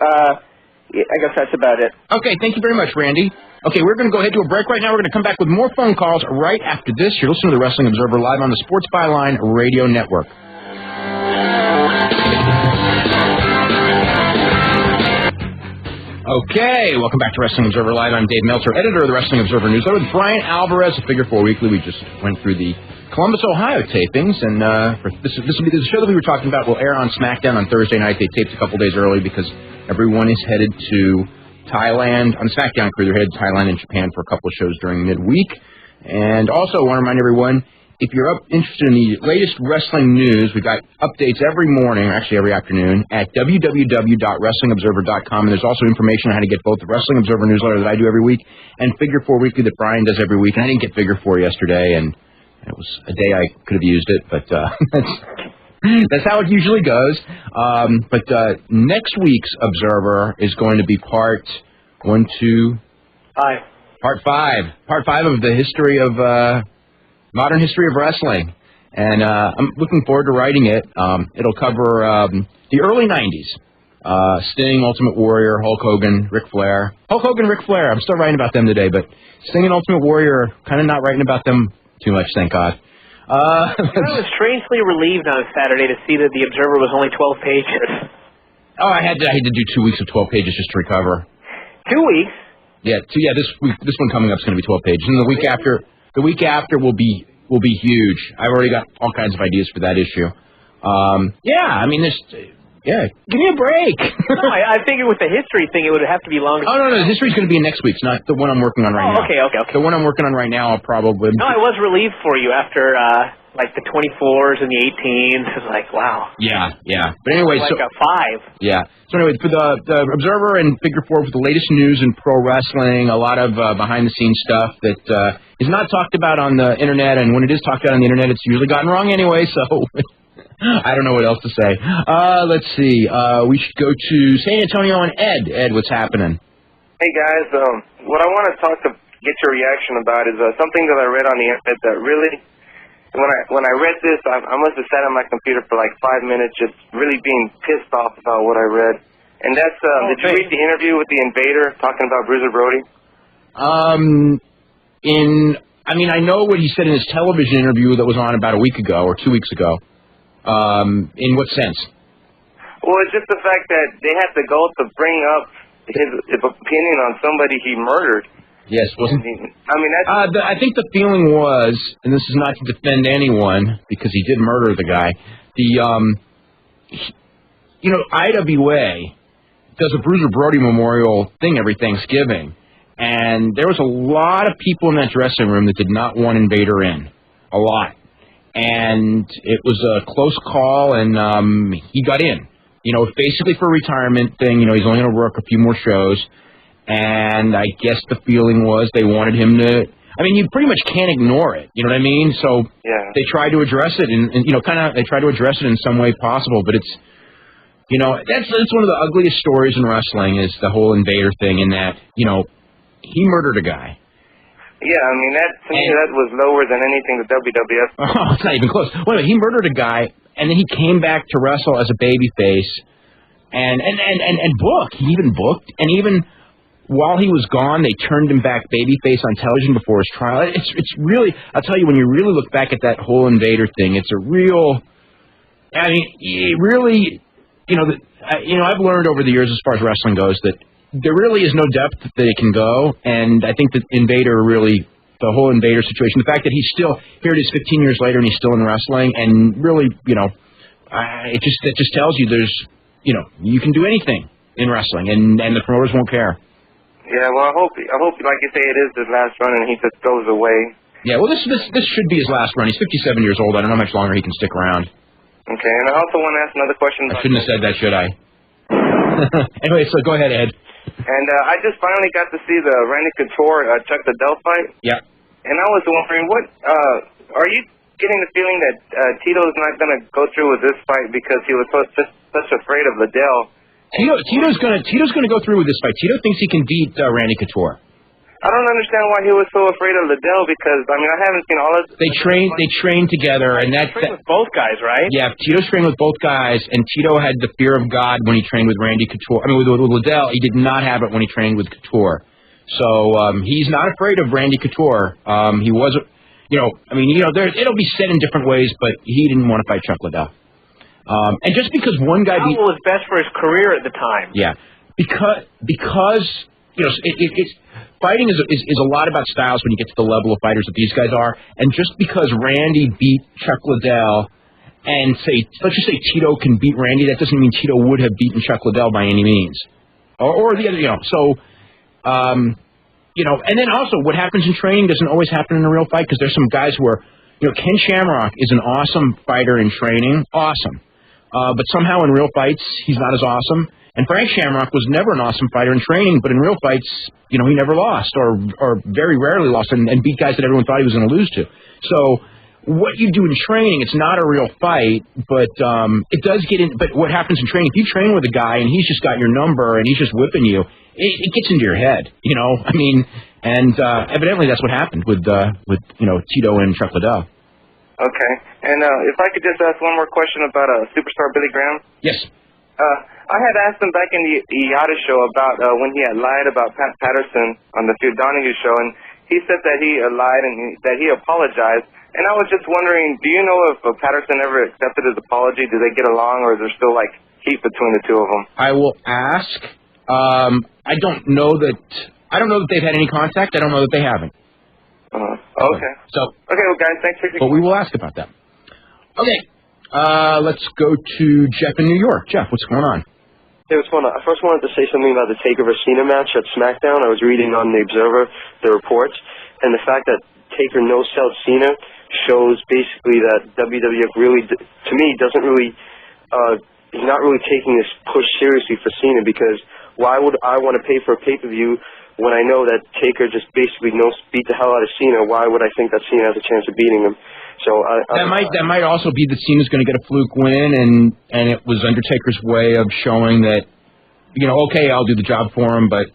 I guess that's about it.
Okay, thank you very much, Randy. Okay, we're going to go ahead to a break right now. We're going to come back with more phone calls right after this. You're listening to the Wrestling Observer live on the Sports Byline Radio Network. Okay, welcome back to Wrestling Observer Live. I'm Dave Meltzer, editor of the Wrestling Observer Newsletter, with Bryan Alvarez of Figure 4 Weekly. We just went through the Columbus, Ohio tapings, and this will be the show that we were talking about. Will air on SmackDown on Thursday night. They taped a couple days early because everyone is headed to Thailand. On the SmackDown crew, they're headed to Thailand and Japan for a couple of shows during midweek. And also, I want to remind everyone, if you're interested in the latest wrestling news, we've got updates every morning, actually every afternoon, at www.wrestlingobserver.com. And there's also information on how to get both the Wrestling Observer newsletter that I do every week and Figure 4 Weekly that Bryan does every week. And I didn't get Figure 4 yesterday, and it was a day I could have used it, but that's how it usually goes. But next week's Observer is going to be part 5 of the history of modern history of wrestling, and I'm looking forward to writing it. It'll cover the early '90s: Sting, Ultimate Warrior, Hulk Hogan, Ric Flair. I'm still writing about them today, but Sting and Ultimate Warrior, kind of not writing about them too much, thank God.
I was strangely relieved on Saturday to see that the Observer was only 12 pages.
Oh, I had to do 2 weeks of 12 pages just to recover.
2 weeks?
Yeah, this one coming up is going to be 12 pages, and the week after will be huge. I've already got all kinds of ideas for that issue. Give me a break.
No, I figured with the history thing, it would have to be longer.
Oh, no, the history's going to be next week's, not the one I'm working on right now.
Okay.
The one I'm working on right now, I'll probably...
No, I was relieved for you after, the 24s and the 18s. It was like, wow.
Yeah. But anyway,
a 5.
Yeah. So anyway, for the Observer and Figure 4 for the latest news in pro wrestling, a lot of behind-the-scenes stuff that is not talked about on the Internet, and when it is talked about on the Internet, it's usually gotten wrong anyway, so... I don't know what else to say. Let's see. We should go to San Antonio and Ed. Ed, what's happening?
Hey, guys. What I want to get your reaction about is something that I read on the Internet that really, when I read this, I must have sat on my computer for like 5 minutes just really being pissed off about what I read. And that's, did you read the interview with the Invader talking about Bruiser Brody?
I know what he said in his television interview that was on about a week ago or 2 weeks ago. In what sense?
Well, it's just the fact that they had the goal to bring up his opinion on somebody he murdered.
Yes, wasn't.
That's...
I think the feeling was, and this is not to defend anyone because he did murder the guy. IWA does a Bruiser Brody Memorial thing every Thanksgiving, and there was a lot of people in that dressing room that did not want Invader in. A lot. And it was a close call, and he got in. Basically for a retirement thing. He's only going to work a few more shows. And I guess the feeling was they wanted him to... you pretty much can't ignore it. You know what I mean? So they tried to address it, and they tried to address it in some way possible. But it's, that's one of the ugliest stories in wrestling is the whole Invader thing in that, he murdered a guy.
Yeah, that was lower than anything the WWF.
Oh, it's not even close. Wait, he murdered a guy, and then he came back to wrestle as a babyface, and booked. He even booked, and even while he was gone, they turned him back babyface on television before his trial. It's really, I'll tell you, when you really look back at that whole Invader thing, it's a real. It really, I've learned over the years as far as wrestling goes that there really is no depth that it can go, and I think that Invader really, the whole Invader situation, the fact that he's still, here it is 15 years later and he's still in wrestling, and really, it just tells you there's, you can do anything in wrestling, and the promoters won't care.
Yeah, well, I hope, like you say, it is his last run and he just goes away. Yeah,
well, this should be his last run. He's 57 years old. I don't know how much longer he can stick around.
Okay, and I also want to ask another question.
I shouldn't have said that, should I? Anyway, so go ahead, Ed.
And I just finally got to see the Randy Couture Chuck Liddell fight.
Yeah.
And I was wondering, are you getting the feeling that Tito's not going to go through with this fight because he was such afraid of Liddell?
Tito's going to go through with this fight. Tito thinks he can beat Randy Couture.
I don't understand why he was so afraid of Liddell because I haven't seen all of.
They trained together, and that's
with both guys, right?
Yeah, Tito's trained with both guys, and Tito had the fear of God when he trained with Randy Couture. With Liddell, he did not have it when he trained with Couture. So he's not afraid of Randy Couture. He was, it'll be said in different ways, but he didn't want to fight Chuck Liddell. And just because one guy
was best for his career at the time.
Yeah, because it's fighting is a lot about styles when you get to the level of fighters that these guys are. And just because Randy beat Chuck Liddell, and let's just say Tito can beat Randy, that doesn't mean Tito would have beaten Chuck Liddell by any means, or the other, So, and then also what happens in training doesn't always happen in a real fight because there's some guys who are Ken Shamrock is an awesome fighter in training, awesome. But somehow in real fights, he's not as awesome. And Frank Shamrock was never an awesome fighter in training, but in real fights, he never lost or very rarely lost and beat guys that everyone thought he was going to lose to. So what you do in training, it's not a real fight, but it does get in. But what happens in training, if you train with a guy and he's just got your number and he's just whipping you, it gets into your head, and evidently that's what happened with Tito and Chuck Liddell.
Okay. And if I could just ask one more question about Superstar Billy Graham.
Yes.
I had asked him back in the IATA show about when he had lied about Pat Patterson on the Phil Donahue show, and he said that he lied and that he apologized. And I was just wondering, do you know if Patterson ever accepted his apology? Do they get along, or is there still, heat between the two of them?
I will ask. I don't know that they've had any contact. I don't know that they haven't.
Okay. Okay, well, guys, thanks for...
But we will ask about that. Okay. Let's go to Jeff in New York. Jeff, what's going on?
Hey, what's going on? I first wanted to say something about the Taker vs. Cena match at SmackDown. I was reading on The Observer the reports, and the fact that Taker no-sell Cena shows basically that WWF really, to me, doesn't really, he's not really taking this push seriously for Cena, because why would I want to pay for a pay-per-view when I know that Taker just basically beat the hell out of Cena? Why would I think that Cena has a chance of beating him? So
that might also be that Cena's going to get a fluke win, and it was Undertaker's way of showing that, okay, I'll do the job for him, but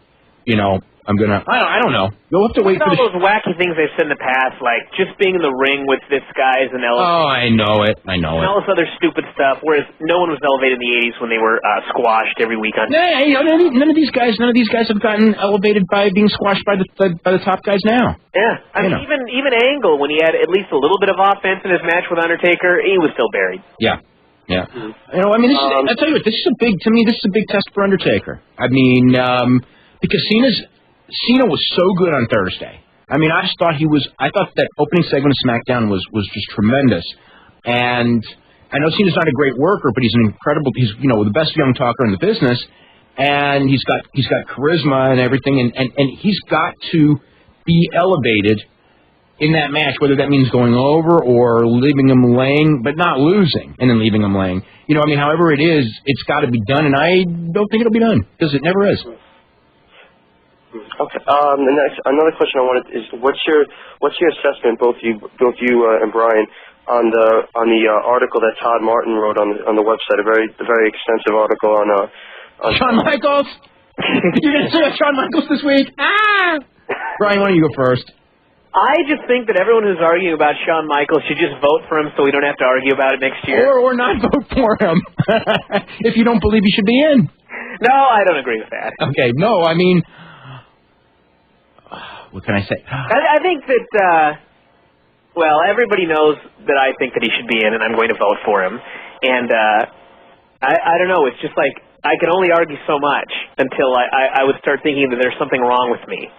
I'm gonna. I don't know. You'll have to wait for
all those wacky things they've said in the past, like just being in the ring with this guy is an elevation.
Oh, I know it.
And all this other stupid stuff. Whereas no one was elevated in the '80s when they were squashed every week on.
None of these guys have gotten elevated by being squashed by the top guys now.
Yeah, I mean, even Angle, when he had at least a little bit of offense in his match with Undertaker, he was still buried.
Yeah. Yeah. I tell you what, this is a big test for Undertaker. I mean, because Cena was so good on Thursday. I mean, I thought that opening segment of SmackDown was just tremendous. And I know Cena's not a great worker, but he's the best young talker in the business, and he's got charisma and everything, and he's got to be elevated in that match, whether that means going over or leaving him laying, but not losing and then leaving him laying. However it is, it's got to be done, and I don't think it'll be done, because it never is.
Okay. Another question I wanted is, what's your assessment, both you and Bryan, on the article that Todd Martin wrote on the website, a very extensive article on
Shawn Michaels. You're going to say Shawn Michaels this week? Bryan, why don't you go first?
I just think that everyone who's arguing about Shawn Michaels should just vote for him so we don't have to argue about it next year.
Or not vote for him if you don't believe he should be in.
No, I don't agree with that.
Okay, no, I mean, what can I say?
I think that, everybody knows that I think that he should be in, and I'm going to vote for him. And I don't know, it's just like I can only argue so much until I would start thinking that there's something wrong with me.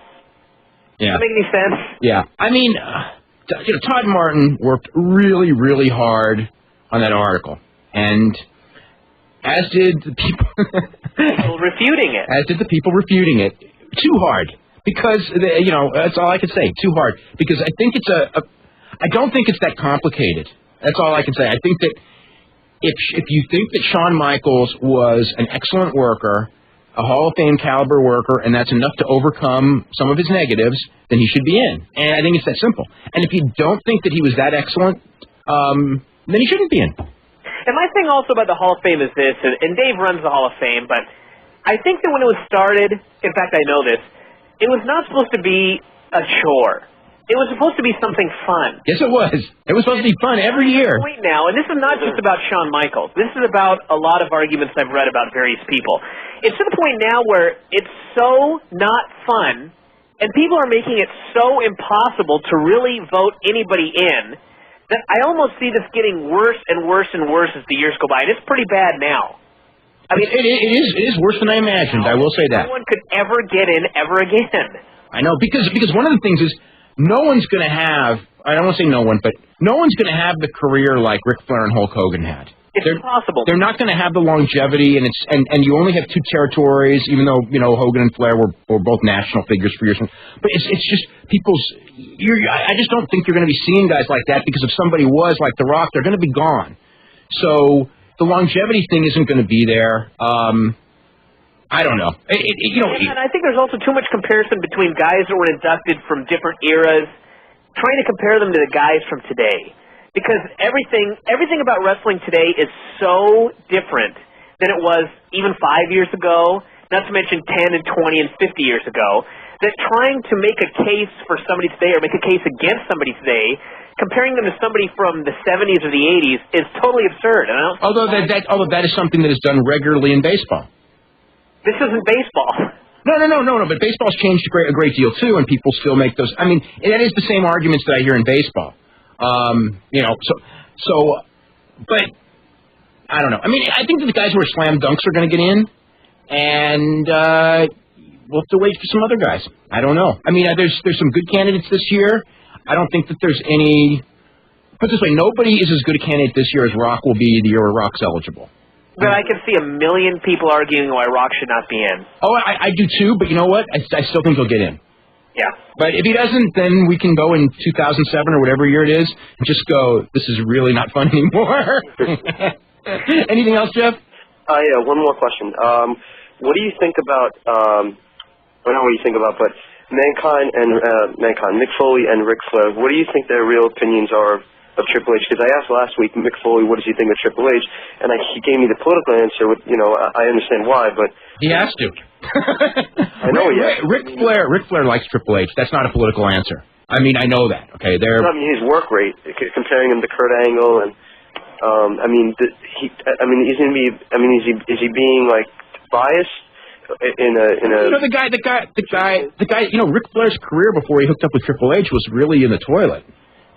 Yeah.
Does that make any sense?
Yeah. I mean, Todd Martin worked really, really hard on that article, and as did the people
refuting it.
As did the people refuting it. Too hard, because that's all I can say. Too hard, because I think I don't think it's that complicated. That's all I can say. I think that if you think that Shawn Michaels was an excellent worker, a Hall of Fame caliber worker, and that's enough to overcome some of his negatives, then he should be in. And I think it's that simple. And if you don't think that he was that excellent, then he shouldn't be in.
And my thing also about the Hall of Fame is this, and Dave runs the Hall of Fame, but I think that when it was started, in fact I know this, it was not supposed to be a chore. It was supposed to be something fun.
Yes, it was. It was supposed to be fun every year.
Wait now, and this is not just about Shawn Michaels. This is about a lot of arguments I've read about various people. It's to the point now where it's so not fun, and people are making it so impossible to really vote anybody in, that I almost see this getting worse and worse and worse as the years go by. And it's pretty bad now. I mean,
it is worse than I imagined. I will say that.
No one could ever get in ever again.
I know, because one of the things is, no one's going to have, I don't want to say no one, but no one's going to have the career like Ric Flair and Hulk Hogan had.
It's impossible.
They're not going to have the longevity, and you only have 2 territories. Even though Hogan and Flair were both national figures for years, but it's just people's. I just don't think you're going to be seeing guys like that because if somebody was like The Rock, they're going to be gone. So the longevity thing isn't going to be there. I don't know.
And I think there's also too much comparison between guys that were inducted from different eras, trying to compare them to the guys from today. Because everything about wrestling today is so different than it was even 5 years ago, not to mention 10 and 20 and 50 years ago, that trying to make a case for somebody today or make a case against somebody today, comparing them to somebody from the 70s or the 80s is totally absurd. And
although that is something that is done regularly in baseball. This isn't baseball. No, but baseball's changed a great deal, too, and people still make those. I mean, that is the same arguments that I hear in baseball. But I don't know. I mean, I think that the guys who are slam dunks are going to get in, and we'll have to wait for some other guys. I don't know. I mean, there's some good candidates this year. I don't think that there's any. Put it this way, nobody is as good a candidate this year as Rock will be the year where Rock's eligible.
But I can see a million people arguing why Rock should not be in.
Oh, I do too, but you know what? I still think he'll get in.
Yeah.
But if he doesn't, then we can go in 2007 or whatever year it is and just go, this is really not fun anymore. Anything else, Jeff?
Yeah, one more question. What do you think about, I don't know what you think about, but Mankind, Mick Foley and Ric Flair, what do you think their real opinions are of Triple H? Because I asked last week Mick Foley, what does he think of Triple H? And he gave me the political answer. I understand why, but
he has to.
I know he has.
Ric Flair likes Triple H. That's not a political answer. I mean, I know that. Okay,
I mean, his work rate, comparing him to Kurt Angle, and is he being like biased?
The guy. Ric Flair's career before he hooked up with Triple H was really in the toilet.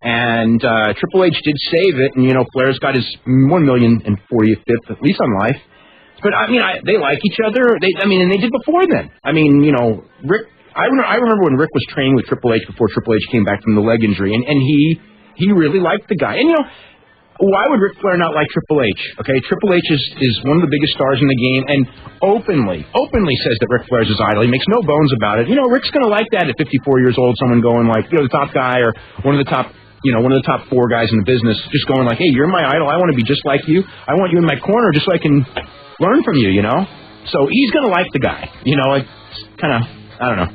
And Triple H did save it, and Flair's got his 1,045th at least on life. But I mean, they like each other. And they did before then. I mean, Rick. I remember when Rick was training with Triple H before Triple H came back from the leg injury, and he really liked the guy. And why would Ric Flair not like Triple H? Okay, Triple H is one of the biggest stars in the game, and openly says that Ric Flair's his idol. He makes no bones about it. Rick's gonna like that at 54 years old. Someone going like, the top guy or one of the top 4 guys in the business, just going like, hey, you're my idol. I want to be just like you. I want you in my corner just so I can learn from you. So he's gonna like the guy. It's kind of, I don't know.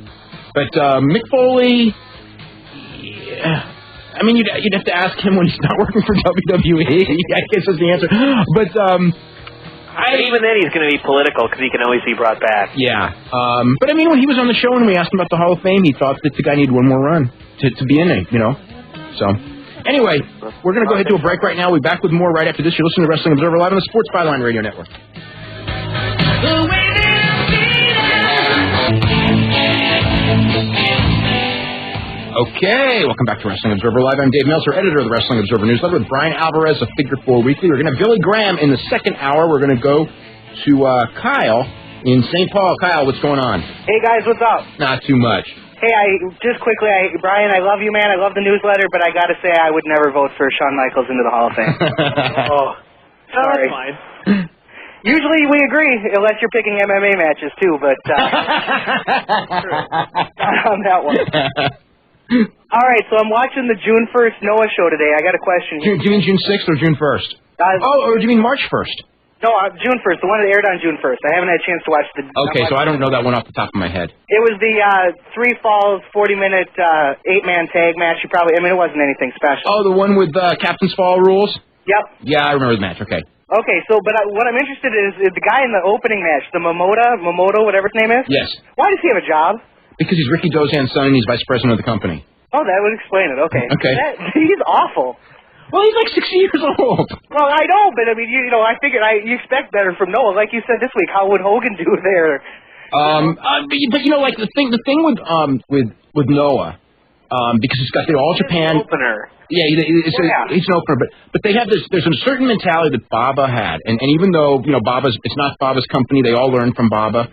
But Mick Foley. Yeah. I mean, you'd have to ask him when he's not working for WWE. I guess is the answer. But
even then, he's going to be political because he can always be brought back.
Yeah. But I mean, when he was on the show and we asked him about the Hall of Fame, he thought that the guy needed one more run to be in it. So anyway, we're going to go ahead to a break right now. We'll be back with more right after this. You're listening to Wrestling Observer Live on the Sports Byline Radio Network. Okay, welcome back to Wrestling Observer Live. I'm Dave Meltzer, editor of the Wrestling Observer Newsletter, with Bryan Alvarez of Figure 4 Weekly. We're going to have Billy Graham in the second hour. We're going to go to Kyle in St. Paul. Kyle, what's going on?
Hey, guys, what's up?
Not too much.
Hey, Bryan, I love you, man. I love the newsletter, but I got to say I would never vote for Shawn Michaels into the Hall of Fame. Sorry.
That's fine.
Usually we agree, unless you're picking MMA matches, too, but on that one. All right, so I'm watching the June 1st Noah show today. I got a question.
Do you mean June 6th or June 1st? Or do you mean March 1st?
No, June 1st, the one that aired on June 1st. I haven't had a chance to watch the...
Okay, so I don't know that one off the top of my head.
It was the 3 falls, 40-minute, 8-man tag match. It wasn't anything special.
Oh, the one with Captain's Fall rules?
Yep.
Yeah, I remember the match, okay.
Okay, so, but what I'm interested in is the guy in the opening match, the Momoto, whatever his name is?
Yes.
Why does he have a job?
Because he's Ricky Dozan's son and he's vice president of the company.
Oh, that would explain it. Okay.
Okay.
He's awful.
Well, he's like 60 years old.
Well, I know, but I mean, I figured you expect better from Noah. Like you said this week, how would Hogan do there?
But the thing with Noah, because he's got the All Japan
opener.
Yeah, he's an opener, but they have this. There's a certain mentality that Baba had, and even though it's not Baba's company, they all learn from Baba.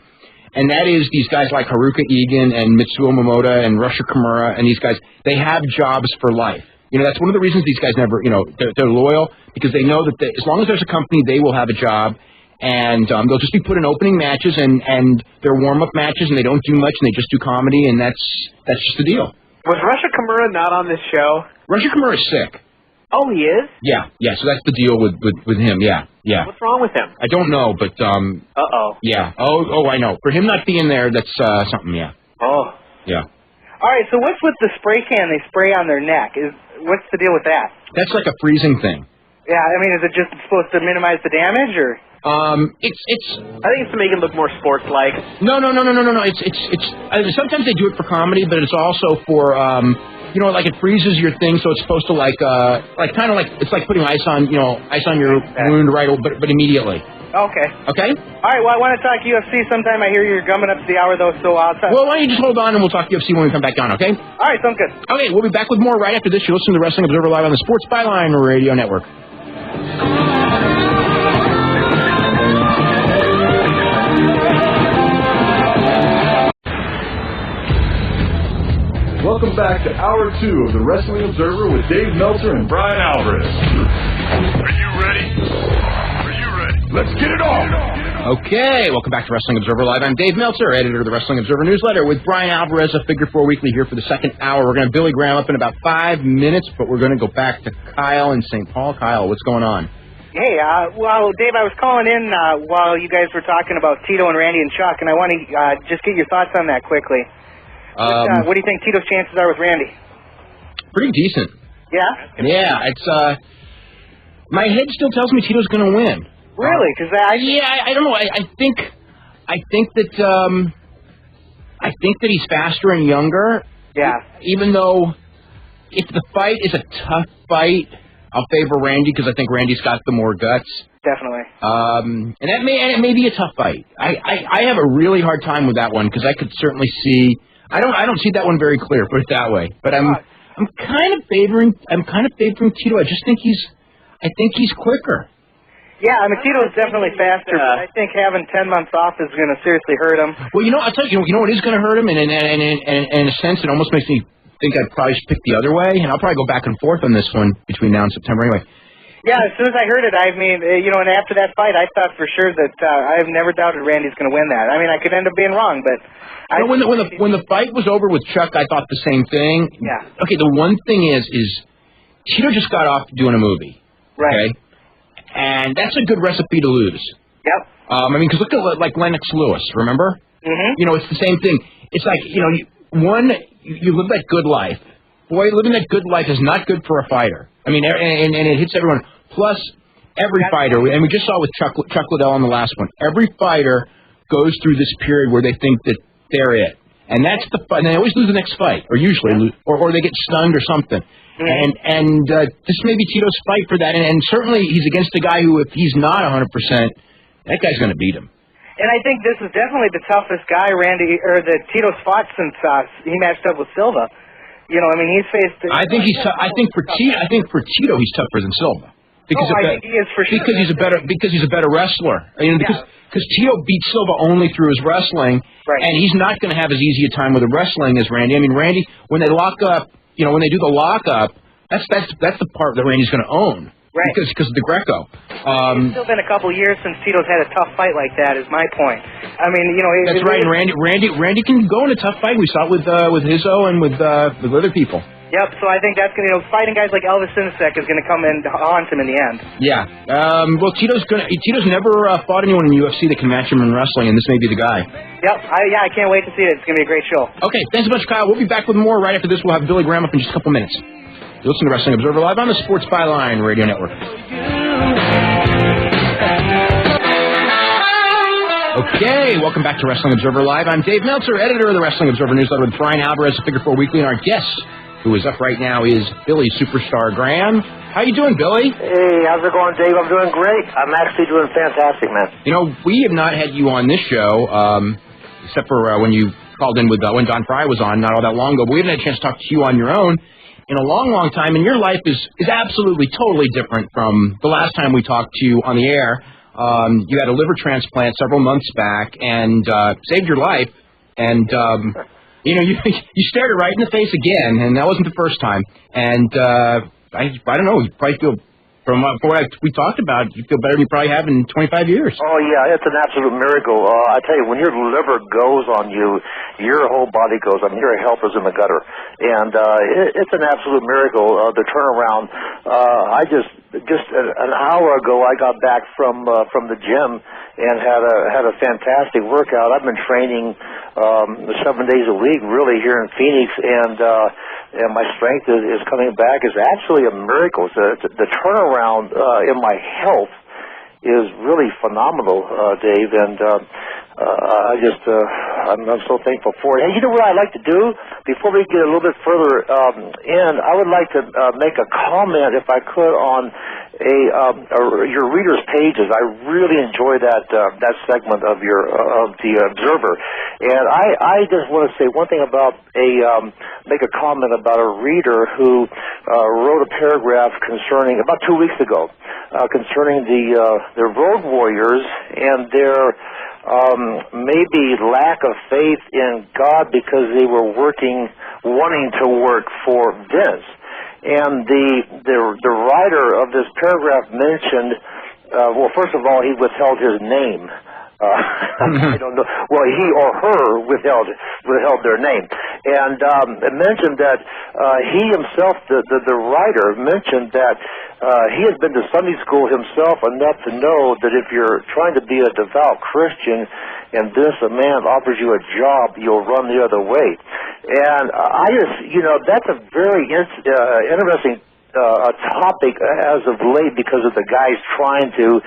And that is these guys like Haruka Egan and Mitsuo Momota and Rusher Kimura and these guys, they have jobs for life. You know, that's one of the reasons these guys never, you know, they're loyal, because they know that as long as there's a company, they will have a job, and they'll just be put in opening matches, and they're warm-up matches, and they don't do much, and they just do comedy, and that's just the deal.
Was Russia Kimura not on this show?
Russia Kimura is sick.
Oh, he is?
Yeah, so that's the deal with him, yeah.
What's wrong with him?
I don't know, but,
Uh-oh.
yeah. Oh, I know. For him not being there, that's something, yeah.
Oh.
Yeah.
All right, so what's with the spray can they spray on their neck? What's the deal with that?
That's like a freezing thing.
Yeah, I mean, is it just supposed to minimize the damage, or?
It's.
I think it's to make it look more sports-like.
No. It's sometimes they do it for comedy, but it's also for, you know, like it freezes your thing, so it's supposed to kind of like it's like putting ice on your wound, right? But immediately.
Okay.
Okay.
All right. Well, I want to talk UFC sometime. I hear you're gumming up to the hour though, so I'll talk.
Well, why don't you just hold on and we'll talk UFC when we come back on, okay?
All right, sounds good.
Okay, we'll be back with more right after this. You listen to Wrestling Observer Live on the Sports Byline Radio Network.
Welcome back to Hour 2 of the Wrestling Observer with Dave Meltzer and Bryan Alvarez.
Are you ready? Are you ready?
Let's get it on!
Okay, welcome back to Wrestling Observer Live. I'm Dave Meltzer, editor of the Wrestling Observer newsletter, with Bryan Alvarez of Figure 4 Weekly here for the second hour. We're going to Billy Graham up in about 5 minutes, but we're going to go back to Kyle in St. Paul. Kyle, what's going on?
Hey, well, Dave, I was calling in while you guys were talking about Tito and Randy and Chuck, and I want to just get your thoughts on that quickly. What do you think Tito's chances are with Randy?
Pretty decent.
Yeah?
Yeah, it's, my head still tells me Tito's going to win.
Really? Because
I don't know. I think that he's faster and younger.
Yeah.
Even though if the fight is a tough fight, I'll favor Randy because I think Randy's got the more guts.
Definitely.
And it may be a tough fight. I have a really hard time with that one because I could certainly see. I don't see that one very clear. Put it that way. But I'm kind of favoring Tito. I think he's quicker.
Yeah, I mean, Tito's definitely faster, but I think having 10 months off is going to seriously hurt him.
Well, I'll tell you, what is going to hurt him, and in a sense, it almost makes me think I'd probably pick the other way, and I'll probably go back and forth on this one between now and September anyway.
Yeah, as soon as I heard it, I mean, and after that fight, I thought for sure that I've never doubted Randy's going to win that. I mean, I could end up being wrong, but
when the fight was over with Chuck, I thought the same thing.
Yeah.
Okay, the one thing is Tito just got off doing a movie.
Right.
Okay? And that's a good recipe to lose.
Yep.
I mean, because look at like Lennox Lewis, remember?
Mm-hmm.
It's the same thing. It's like, you live that good life. Boy, living that good life is not good for a fighter. I mean, and it hits everyone. Plus, every fighter, and we just saw with Chuck Liddell on the last one, every fighter goes through this period where they think that they're it. And that's the fight. And they always lose the next fight, or usually lose, or they get stunned or something. And this may be Tito's fight for that. And certainly he's against a guy who, if he's not 100%, that guy's going to beat him.
And I think this is definitely the toughest guy that Tito's fought since he matched up with Silva. I mean, he's faced.
I think for Tito he's tougher than Silva. Because
I think he is for sure.
Because he's a better wrestler. Because Tito beat Silva only through his wrestling,
right.
And he's not going to have as easy a time with the wrestling as Randy. I mean, Randy, when they lock up, when they do the lockup, that's the part that Randy's going to own.
Right.
Because of the Greco.
It's still been a couple years since Tito's had a tough fight like that. Is my point. I mean,
that's right. And Randy can go in a tough fight. We saw it with Hizzo and with other people.
Yep. So I think that's going to fighting guys like Elvis Sinisek is going to come and haunt him in the end. Yeah.
Well, Tito's never fought anyone in UFC that can match him in wrestling, and this may be the guy.
Yep. I can't wait to see it. It's going to be a great show.
Okay. Thanks so much, Kyle. We'll be back with more right after this. We'll have Billy Graham up in just a couple minutes. You listen to Wrestling Observer Live on the Sports Byline Radio Network. Okay, welcome back to Wrestling Observer Live. I'm Dave Meltzer, editor of the Wrestling Observer newsletter with Bryan Alvarez of Figure 4 Weekly, and our guest, who is up right now, is Billy Superstar Graham. How you doing, Billy?
Hey, how's it going, Dave? I'm doing great. I'm actually doing fantastic, man.
We have not had you on this show, except for when you called in with when Don FRYE was on not all that long ago, but we haven't had a chance to talk to you on your own in a long, long time, and your life is absolutely, totally different from the last time we talked to you on the air. You had a liver transplant several months back and saved your life, and You know, you stared it right in the face again, and that wasn't the first time. And I don't know, you probably feel, from what we talked about, you feel better than you probably have in 25 years.
Oh, yeah, it's an absolute miracle. I tell you, when your liver goes on you, your whole body goes on. Your health is in the gutter. And it's an absolute miracle, the turnaround. I just an hour ago, I got back from the gym and had a fantastic workout. I've been training 7 days a week, really, here in Phoenix, and my strength is coming back. It's actually a miracle. The turnaround in my health is really phenomenal, Dave, and I'm so thankful for it. Hey, you know what I'd like to do? Before we get a little bit further in, I would like to make a comment, if I could, on your readers' pages. I really enjoy that segment of the Observer, and I just want to say one thing about make a comment about a reader who wrote a paragraph concerning, about 2 weeks ago, concerning the Road Warriors and their maybe lack of faith in God because they were wanting to work for Vince. And the writer of this paragraph mentioned, well, first of all, he withheld his name. I don't know. Well, he or her withheld their name, and it mentioned that he himself, the writer, mentioned that he has been to Sunday school himself enough to know that if you're trying to be a devout Christian and a man offers you a job, you'll run the other way. And I just, that's a very interesting a topic as of late because of the guys trying to,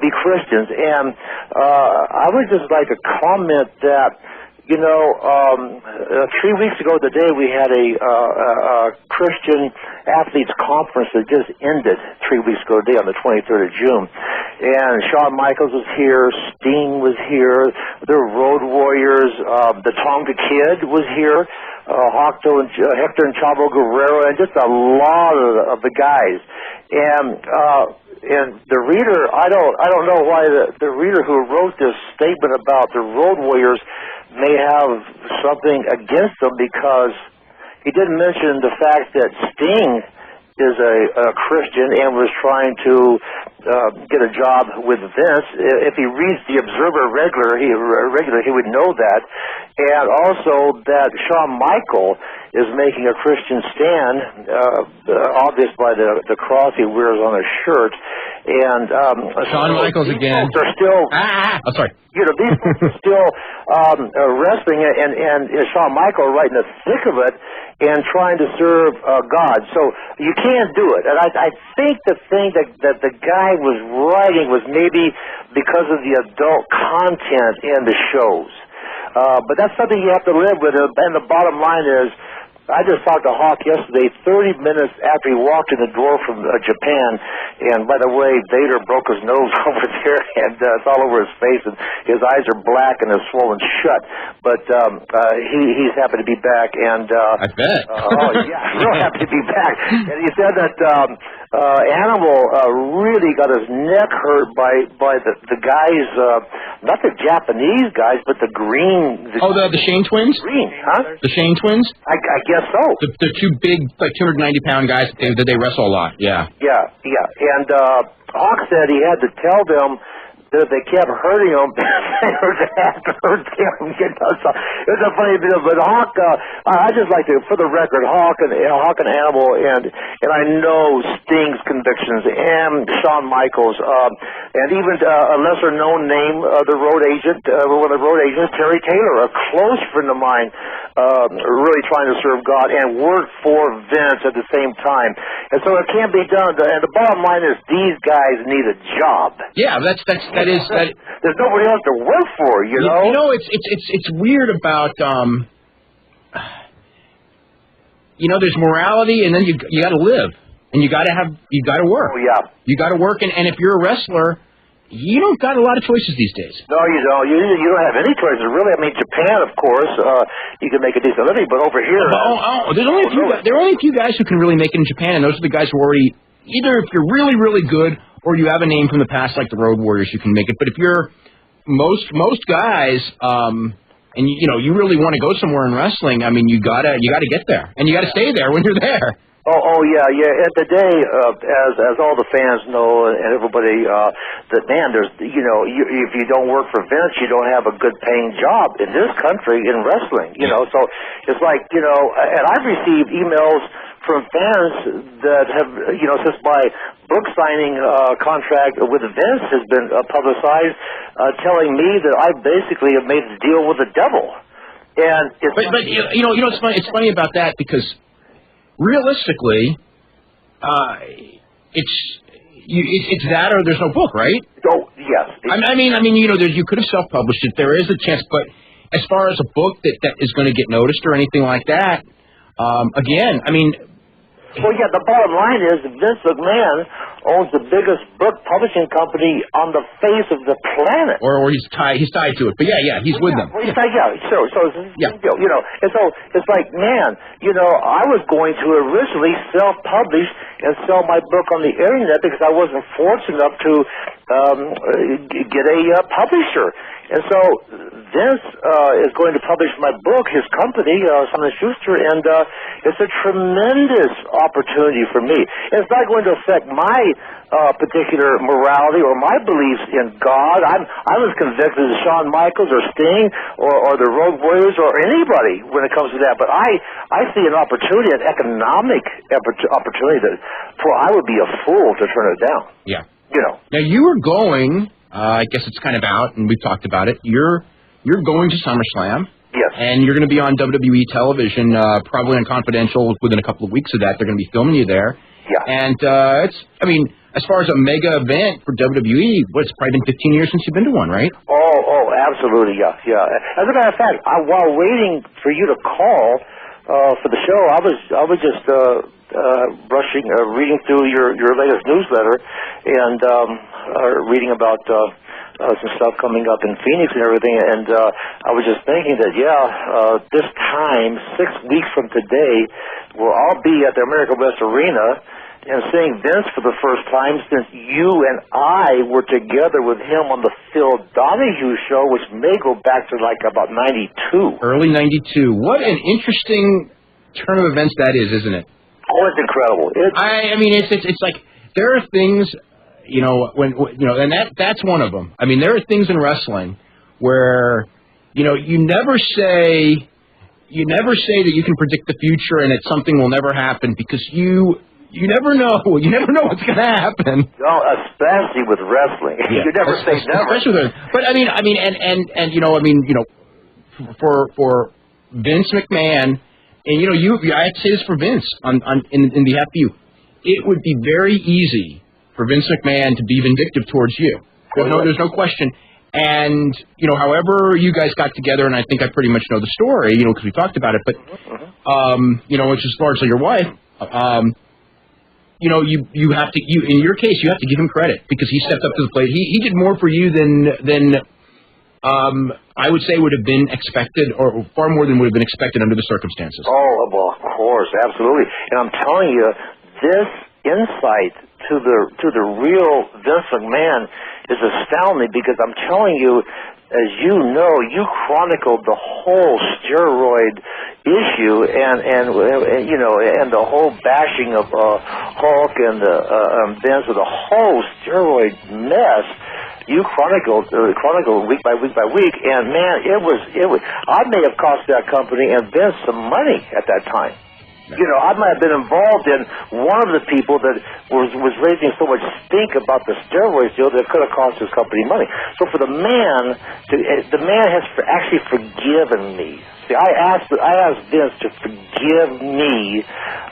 be Christians. And I would just like to comment that, 3 weeks ago today we had a Christian athletes conference that just ended 3 weeks ago today on the 23rd of June. And Shawn Michaels was here, Sting was here, the Road Warriors, the Tonga Kid was here, Hector and Chavo Guerrero, and just a lot of the guys. And the reader, I don't know why the reader who wrote this statement about the Road Warriors may have something against them, because he didn't mention the fact that Sting is a Christian and was trying to get a job with Vince. If he reads the Observer regularly, he would know that. And also that Shawn Michaels is making a Christian stand, obvious by the cross he wears on his shirt. And
Shawn Michaels again.
They're still.
I'm sorry.
These folks are still wrestling, and Shawn Michaels right in the thick of it and trying to serve God. So you can't do it. And I think the thing that the guy was writing was maybe because of the adult content in the shows. But that's something you have to live with. And the bottom line is, I just talked to Hawk yesterday, 30 minutes after he walked in the door from Japan, and by the way, Vader broke his nose over there, and it's all over his face, and his eyes are black and are swollen shut. But he's happy to be back, and
I bet.
Real happy to be back. And he said that Animal really got his neck hurt by the guys, not the Japanese guys, but the green.
The Shane twins?
Green, huh?
The Shane twins?
I guess so.
The two big, like 290-pound guys that they wrestle a lot. Yeah.
Yeah. And Hawk said he had to tell them that if they kept hurting him, they were going to have to hurt him. So it was a funny deal. But Hawk, I just like to, for the record, Hawk and Animal, and I know Sting's convictions, and Shawn Michaels, and even a lesser-known name, the road agent, one of the road agents, Terry Taylor, a close friend of mine, really trying to serve God and work for Vince at the same time. And so it can't be done. And the bottom line is, these guys need a job.
Yeah, that is.
There's nobody else to work for, you know.
It's weird about there's morality, and then you got to live, and you got to work.
Oh yeah.
You got to work, and if you're a wrestler, you don't got a lot of choices these days.
No, you don't. You don't have any choices, really. I mean, Japan, of course, you can make a decent living, but over here,
there are only a few guys who can really make it in Japan, and those are the guys who already, either if you're really, really good, or you have a name from the past like the Road Warriors, you can make it. But if you're most guys, and you really want to go somewhere in wrestling, I mean, you gotta get there, and you gotta stay there when you're there.
Oh yeah. And today, as all the fans know, and everybody, that man, there's if you don't work for Vince, you don't have a good paying job in this country in wrestling. So it's like and I've received emails from fans that have since my book signing contract with Vince has been publicized, telling me that I basically have made a deal with the devil. And it's
it's funny. It's funny about that because. Realistically, it's that or there's no book, right?
Oh, yes.
I mean, you could have self-published it. There is a chance, but as far as a book that is going to get noticed or anything like that, again, I mean.
Well, yeah, the bottom line is Vince McMahon owns the biggest book publishing company on the face of the planet.
Or he's tied to it. But yeah, he's with them.
Well, sure. So and so it's like, man, I was going to originally self-publish and sell my book on the internet because I wasn't fortunate enough to get a publisher. And so Vince is going to publish my book, his company, Simon & Schuster, and it's a tremendous opportunity for me. And it's not going to affect my particular morality or my beliefs in God. I'm as convicted as Shawn Michaels or Sting or the Road Warriors or anybody when it comes to that. But I see an opportunity, an economic opportunity that I would be a fool to turn it down.
Yeah. Now you were going. I guess it's kind of out, and we've talked about it. You're going to SummerSlam.
Yes.
And you're going to be on WWE television, probably on Confidential within a couple of weeks of that. They're going to be filming you there.
Yeah.
And as far as a mega event for WWE, it's probably been 15 years since you've been to one, right?
Oh, absolutely, yeah. As a matter of fact, while waiting for you to call for the show, I was just reading through your latest newsletter and reading about some stuff coming up in Phoenix and everything, and I was just thinking that this time 6 weeks from today, I'll be at the America West Arena and seeing Vince for the first time since you and I were together with him on the Phil Donahue show, which may go back to like about 92.
Early 92. What an interesting turn of events that is, isn't it?
Oh, it's incredible.
It's like there are things, and that's one of them. I mean, there are things in wrestling where, you never say that you can predict the future and that something will never happen because you never know. You never know what's going to happen.
No, especially with wrestling.
Yeah.
You never say never.
For Vince McMahon. And I have to say this for Vince in behalf of you. It would be very easy for Vince McMahon to be vindictive towards you. There's no question. And however you guys got together, and I think I pretty much know the story, because we talked about it. But which is largely your wife. You have to. In your case, you have to give him credit because he stepped up to the plate. He did more for you than I would say would have been expected, or far more than would have been expected under the circumstances.
Oh, well, of course, absolutely. And I'm telling you, this insight to the real Vince McMahon is astounding because I'm telling you, as you know, you chronicled the whole steroid issue and the whole bashing of Hulk and Vince, with the whole steroid mess. You chronicled week by week by week, and man, it was. I may have cost that company and Vince some money at that time. I might have been involved in one of the people that was raising so much stink about the steroids deal that could have cost his company money. So for the man has actually forgiven me. See, I asked Vince to forgive me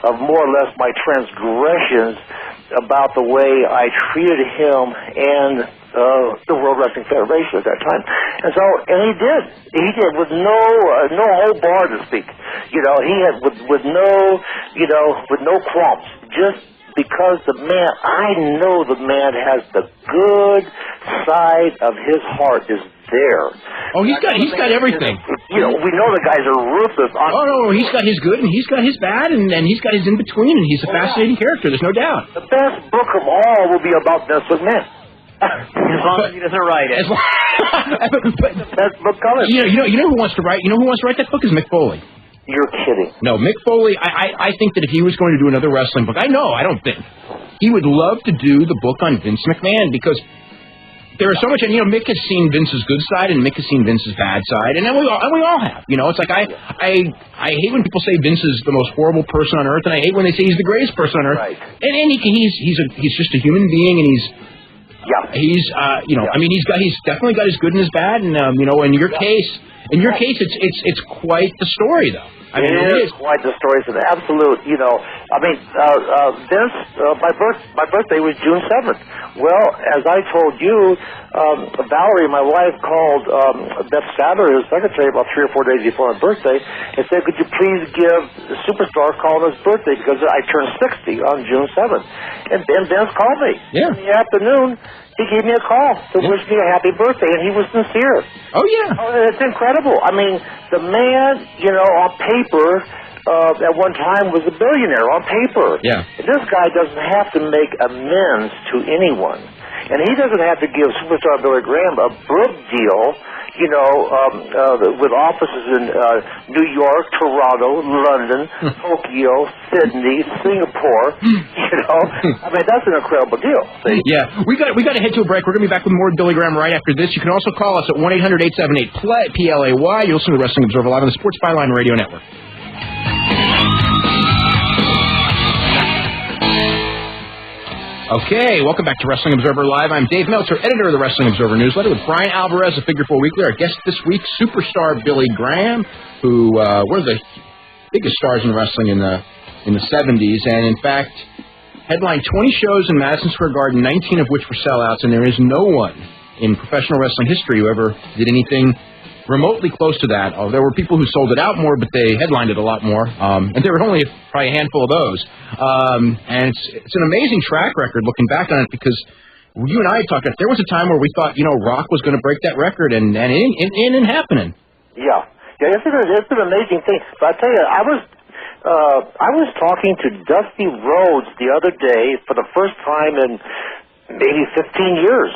of more or less my transgressions about the way I treated him and the World Wrestling Federation at that time. And he did with no whole bar to speak. He had with no qualms. Just because I know the man has the good side of his heart is there.
Oh, he's got everything.
We know the guys are ruthless.
No, he's got his good and he's got his bad and he's got his in between and he's a fascinating character. There's no doubt.
The best book of all will be about Vince McMahon.
As long as he doesn't write it.
Best book coming.
You know who wants to write? You know who wants to write that book is Mick Foley.
You're kidding.
No, Mick Foley. I think that if he was going to do another wrestling book, I don't think he would love to do the book on Vince McMahon because there is so much. And Mick has seen Vince's good side and Mick has seen Vince's bad side, and we all have. It's like I hate when people say Vince is the most horrible person on earth, and I hate when they say he's the greatest person on earth.
Right.
And he's just a human being, and he's he's definitely got his good and his bad, and in your case, it's quite the story though.
It is quite the story. It's an absolute, Vince, my birthday was June 7th. Well, as I told you, Valerie, my wife, called Beth Sadler, his secretary, about 3 or 4 days before my birthday, and said, could you please give the Superstar a call on his birthday, because I turned 60 on June 7th. And Vince called me.
Yeah.
In the afternoon, he gave me a call to wish me a happy birthday, and he was sincere.
Oh, yeah.
Oh, it's incredible. I mean, the man, on paper, at one time was a billionaire on paper.
Yeah.
This guy doesn't have to make amends to anyone. And he doesn't have to give Superstar Billy Graham a book deal, with offices in New York, Toronto, London, Tokyo, Sydney, Singapore. That's an incredible deal. See?
Yeah, we got to head to a break. We're going to be back with more Billy Graham right after this. You can also call us at 1-800-878-PLAY. You'll listen to the Wrestling Observer Live on the Sports Byline Radio Network. Okay, welcome back to Wrestling Observer Live. I'm Dave Meltzer, editor of the Wrestling Observer Newsletter, with Bryan Alvarez of Figure 4 Weekly. Our guest this week, Superstar Billy Graham, who one of the biggest stars in wrestling in the 70s, and in fact headlined 20 shows in Madison Square Garden, 19 of which were sellouts, and there is no one in professional wrestling history who ever did anything remotely close to that. There were people who sold it out more, but they headlined it a lot more, and there were only probably a handful of those. And it's an amazing track record looking back on it, because you and I talked. There was a time where we thought Rock was going to break that record, and it ain't happening.
Yeah, it's an amazing thing. But I tell you, I was talking to Dusty Rhodes the other day for the first time in maybe 15 years.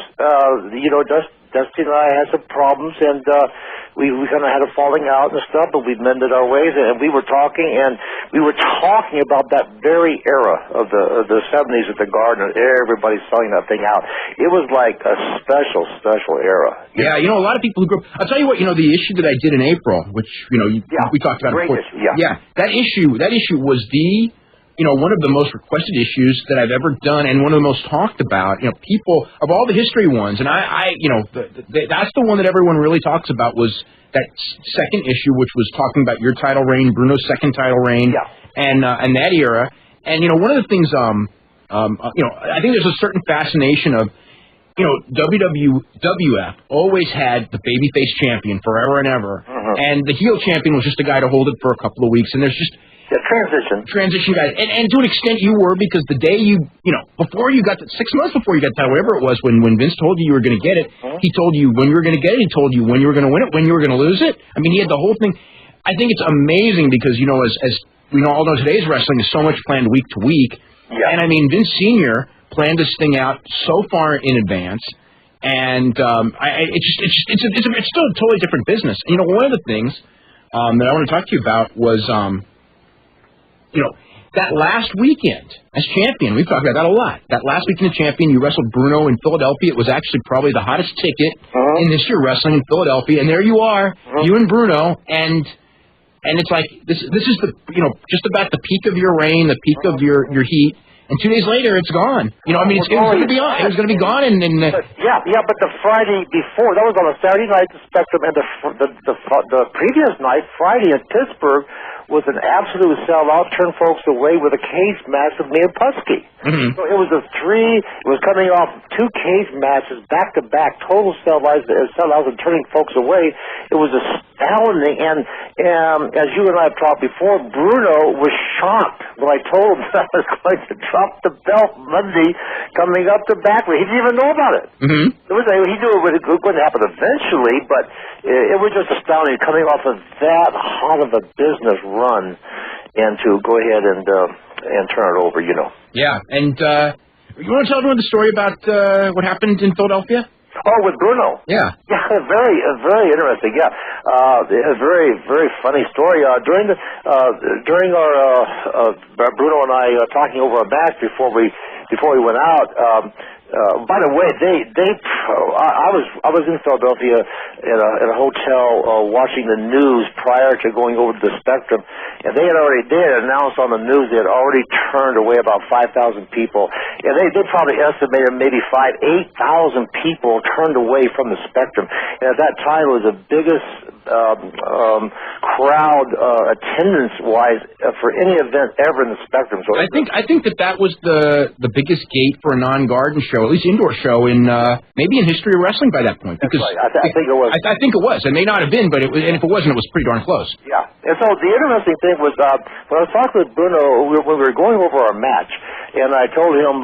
Dusty and I had some problems, and we kind of had a falling out and stuff, but we mended our ways, and we were talking about that very era of the 70s at the Garden, and everybody selling that thing out. It was like a special era.
Yeah, a lot of people who grew up. I'll tell you what, the issue that I did in April, which we talked about before.
Issue,
that issue was the one of the most requested issues that I've ever done, and one of the most talked about. People of all the history ones, and that's the one that everyone really talks about, was that second issue, which was talking about your title reign, Bruno's second title reign, and that era. And one of the things, I think there's a certain fascination of, WWF always had the babyface champion forever and ever, and the heel champion was just a guy to hold it for a couple of weeks, and there's just transition guys, and to an extent you were, because the day before you got 6 months before you got that, whatever it was, when Vince told you were going to get it, he told you when you were going to get it, he told you when you were going to win it, when you were going to lose it. I mean, he had the whole thing. I think it's amazing because as we all know, today's wrestling is so much planned week to week, and I mean, Vince Sr. planned this thing out so far in advance, and it's still a totally different business. One of the things that I want to talk to you about was that last weekend as champion. We've talked about that a lot. That last weekend as champion, you wrestled Bruno in Philadelphia. It was actually probably the hottest ticket in the history of wrestling in Philadelphia. And there you are, you and Bruno, and it's like this is the just about the peak of your reign, the peak of your heat. And 2 days later, it's gone. It was going to be on. It was going to be gone. But
the Friday before, that was on a Saturday night at the Spectrum, and the previous night, Friday in Pittsburgh, was an absolute sellout, turned folks away with a cage match of me and Pusky. So it was it was coming off 2 cage matches back to back, total sellouts and turning folks away. It was astounding, and as you and I have talked before, Bruno was shocked when I told him that I was going to drop the belt Monday coming up to Backley. He didn't even know about it. He knew it wouldn't happen eventually, but it was just astounding coming off of that hot of a business run, and to go ahead and turn it over. Yeah,
and You want to tell everyone the story about what happened in Philadelphia?
Oh, with Bruno.
Yeah.
Yeah, very interesting. Yeah, a very, very funny story. During our Bruno and I talking over a match before we went out. By the way, I was in Philadelphia in a hotel watching the news prior to going over to the Spectrum, and they had announced on the news they had already turned away about 5,000 people, and they probably estimated maybe 8,000 people turned away from the Spectrum, and at that time it was the biggest crowd attendance-wise for any event ever in the Spectrum. So
I think that was the biggest gate for a non-garden show, at least indoor show, in maybe in history of wrestling by that point. Because
right. I think it was.
I think it was. It may not have been, but it was, and if it wasn't, it was pretty darn close.
Yeah. And so the interesting thing was when I was talking with Bruno, when we were going over our match, and I told him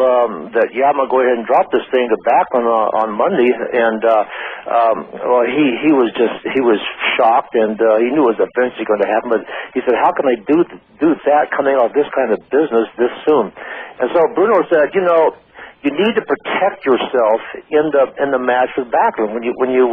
that I'm gonna go ahead and drop this thing back on Monday, and well, he was shocked, and he knew it was eventually going to happen. But he said, "How can I do that coming off this kind of business this soon?" And so Bruno said, you need to protect yourself in the match with Backlund when you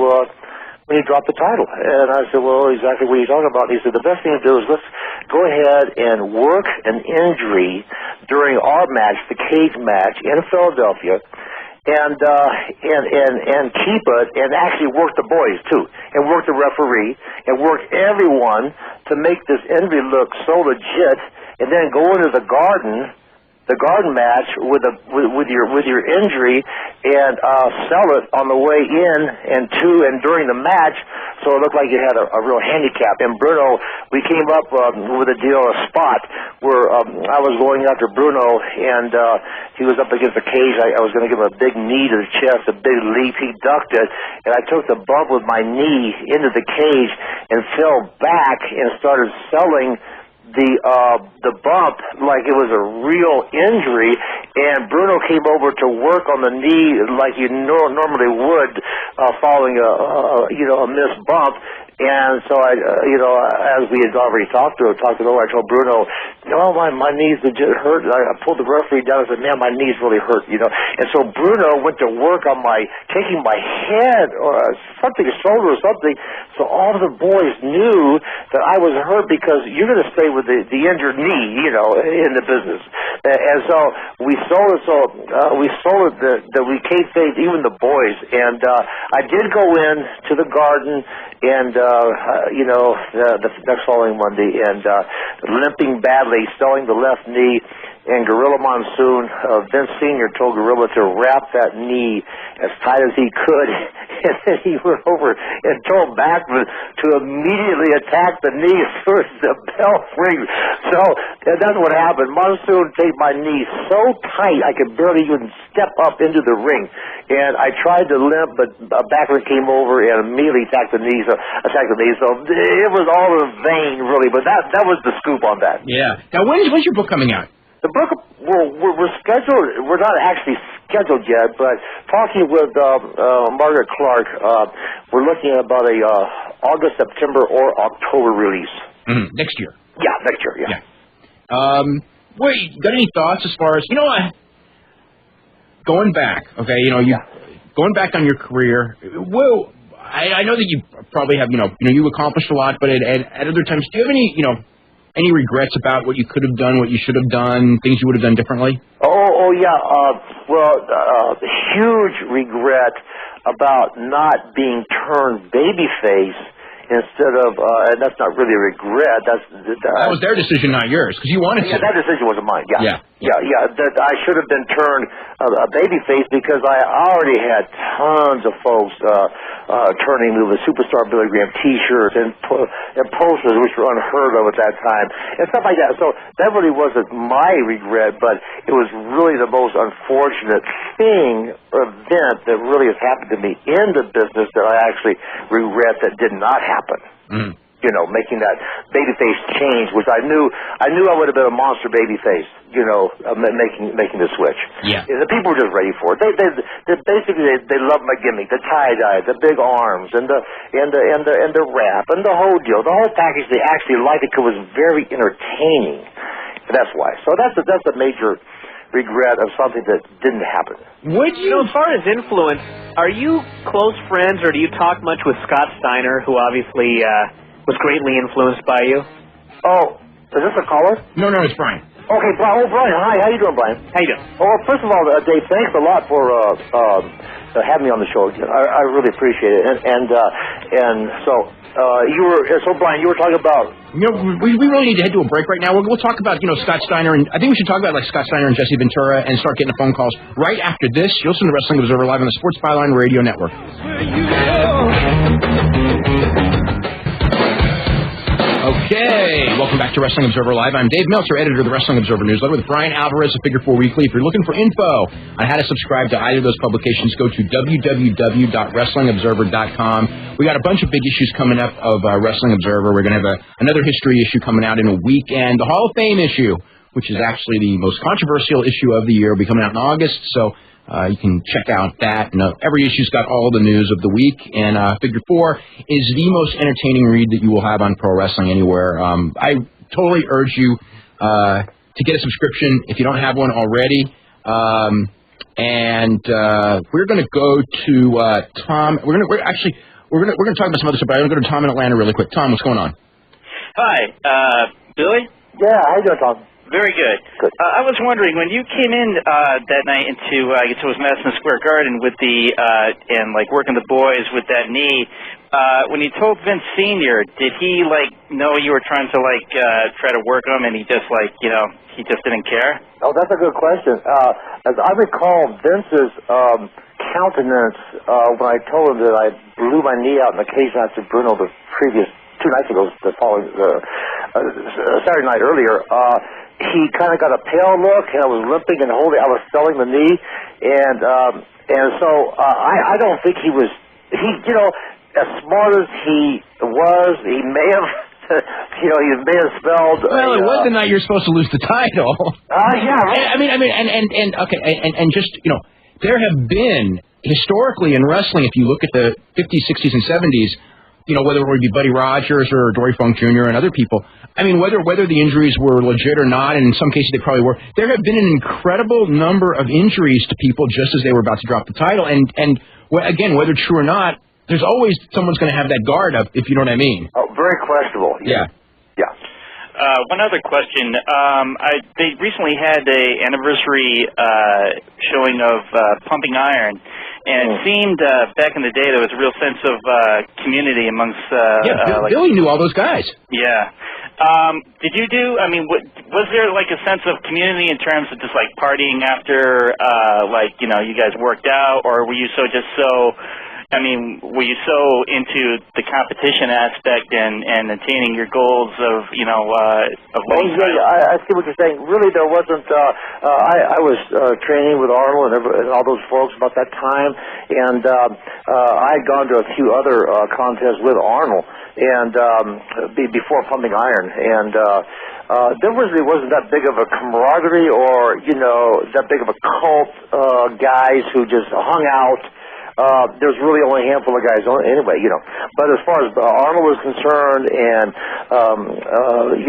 drop the title. And I said, well, exactly what are you talking about? And he said, the best thing to do is let's go ahead and work an injury during our match, the cage match in Philadelphia, and keep it, and actually work the boys too, and work the referee, and work everyone to make this injury look so legit, and then go into the garden match with your injury, and sell it on the way in and during the match, so it looked like you had a real handicap. And Bruno, we came up with a spot where I was going after Bruno, and he was up against the cage. I was going to give him a big knee to the chest, a big leap. He ducked it, and I took the bump with my knee into the cage and fell back and started selling the bump like it was a real injury, and Bruno came over to work on the knee like you normally would following a missed bump. And so I, as we had already talked it over, I told Bruno, my knees legit hurt. I pulled the referee down and said, man, my knees really hurt, And so Bruno went to work on taking my head or something, a shoulder or something. So all of the boys knew that I was hurt because you're going to stay with the injured knee, in the business. And so we sold it. We sold it that we kayfabed even the boys. And I did go in to the garden and the next following Monday, and limping badly, selling the left knee, and Gorilla Monsoon, Vince Sr. told Gorilla to wrap that knee as tight as he could, and then he went over and told Backlund to immediately attack the knee as soon as the bell rings. So that's what happened. Monsoon taped my knee so tight I could barely even step up into the ring, and I tried to limp, but Backlund came over and immediately attacked the knee. So it was all in vain, really. But that was the scoop on that.
Yeah. Now, when's your book coming out?
The book, we're scheduled. We're not actually scheduled yet, but talking with Margaret Clark, we're looking at about a August, September, or October release.
Mm-hmm. Next year.
Yeah, next year. Yeah.
Wait, got any thoughts as far as going back? Okay, going back on your career. Well, I know that you probably have you accomplished a lot, but at other times, do you have any regrets about what you could have done, what you should have done, things you would have done differently?
Oh yeah. Huge regret about not being turned babyface instead of, and that's not really a regret. That
was their decision, not yours, because you wanted to.
Yeah, that decision wasn't mine.
Yeah.
That I should have been turned a babyface because I already had tons of folks turning to the Superstar Billy Graham T-shirts and posters, which were unheard of at that time, and stuff like that. So that really wasn't my regret, but it was really the most unfortunate event that really has happened to me in the business that I actually regret that did not happen.
Mm.
Making that babyface change, which I knew I would have been a monster babyface, making the switch.
Yeah.
The people were just ready for it. They basically loved my gimmick, the tie-dye, the big arms, and the rap, and the whole deal, the whole package. They actually liked it because it was very entertaining. That's why. So that's a major regret of something that didn't happen.
Would you?
As far as influence, are you close friends, or do you talk much with Scott Steiner, who obviously was greatly influenced by you?
Oh, is this a caller?
No, it's Bryan.
Okay, Brian. Oh, Brian. Hi. How you doing, Brian?
How you doing?
Oh, well, first of all, Dave, thanks a lot for having me on the show. I really appreciate it. So Brian, you were talking about.
We really need to head to a break right now. We'll talk about Scott Steiner, and I think we should talk about Scott Steiner and Jesse Ventura and start getting the phone calls right after this. You'll listen to Wrestling Observer Live on the Sports Byline Radio Network. Okay, welcome back to Wrestling Observer Live. I'm Dave Meltzer, editor of the Wrestling Observer newsletter with Bryan Alvarez of Figure 4 Weekly. If you're looking for info on how to subscribe to either of those publications, go to www.wrestlingobserver.com. We got a bunch of big issues coming up of Wrestling Observer. We're going to have another history issue coming out in a week, and the Hall of Fame issue, which is actually the most controversial issue of the year, will be coming out in August. So you can check out that. Every issue's got all the news of the week, and Figure 4 is the most entertaining read that you will have on pro wrestling anywhere. I totally urge you to get a subscription if you don't have one already. We're going to go to Tom. We're going to talk about some other stuff, but I'm going to go to Tom in Atlanta really quick. Tom, what's going on?
Hi, Billy?
Yeah, how you doing, Tom?
Very good.
Good.
I was wondering, when you came in that night into, I guess it was Madison Square Garden with and working the boys with that knee, when you told Vince Sr., did he, know you were trying to, try to work him and he just, he just didn't care?
Oh, that's a good question. As I recall, Vince's countenance when I told him that I blew my knee out in the cage match with Bruno the previous 2 nights ago, the following Saturday night earlier, he kind of got a pale look, and I was limping and holding. I was selling the knee, and so I don't think he was. As smart as he was, he may have. He may have spelled.
Well, it was the night you're supposed to lose the title.
Yeah. Right.
There have been historically in wrestling, if you look at the 50s, 60s, and 70s. Whether it would be Buddy Rogers or Dory Funk Jr. and other people. I mean, whether the injuries were legit or not, and in some cases they probably were, there have been an incredible number of injuries to people just as they were about to drop the title. And again, whether true or not, there's always someone's going to have that guard up, if you know what I mean.
Oh, very questionable.
Yeah.
One other question. They recently had an anniversary showing of Pumping Iron. And it seemed back in the day there was a real sense of community amongst...
Billy knew all those guys.
Yeah. Did you do... was there a sense of community in terms of just partying after, you guys worked out? Or were you so were you so into the competition aspect and attaining your goals of, winning titles?
I see what you're saying. Really, there wasn't. I was training with Arnold and all those folks about that time, and I had gone to a few other contests with Arnold and before Pumping Iron, and there really wasn't that big of a camaraderie or that big of a cult guys who just hung out. There's really only a handful of guys anyway, But as far as Arnold was concerned, and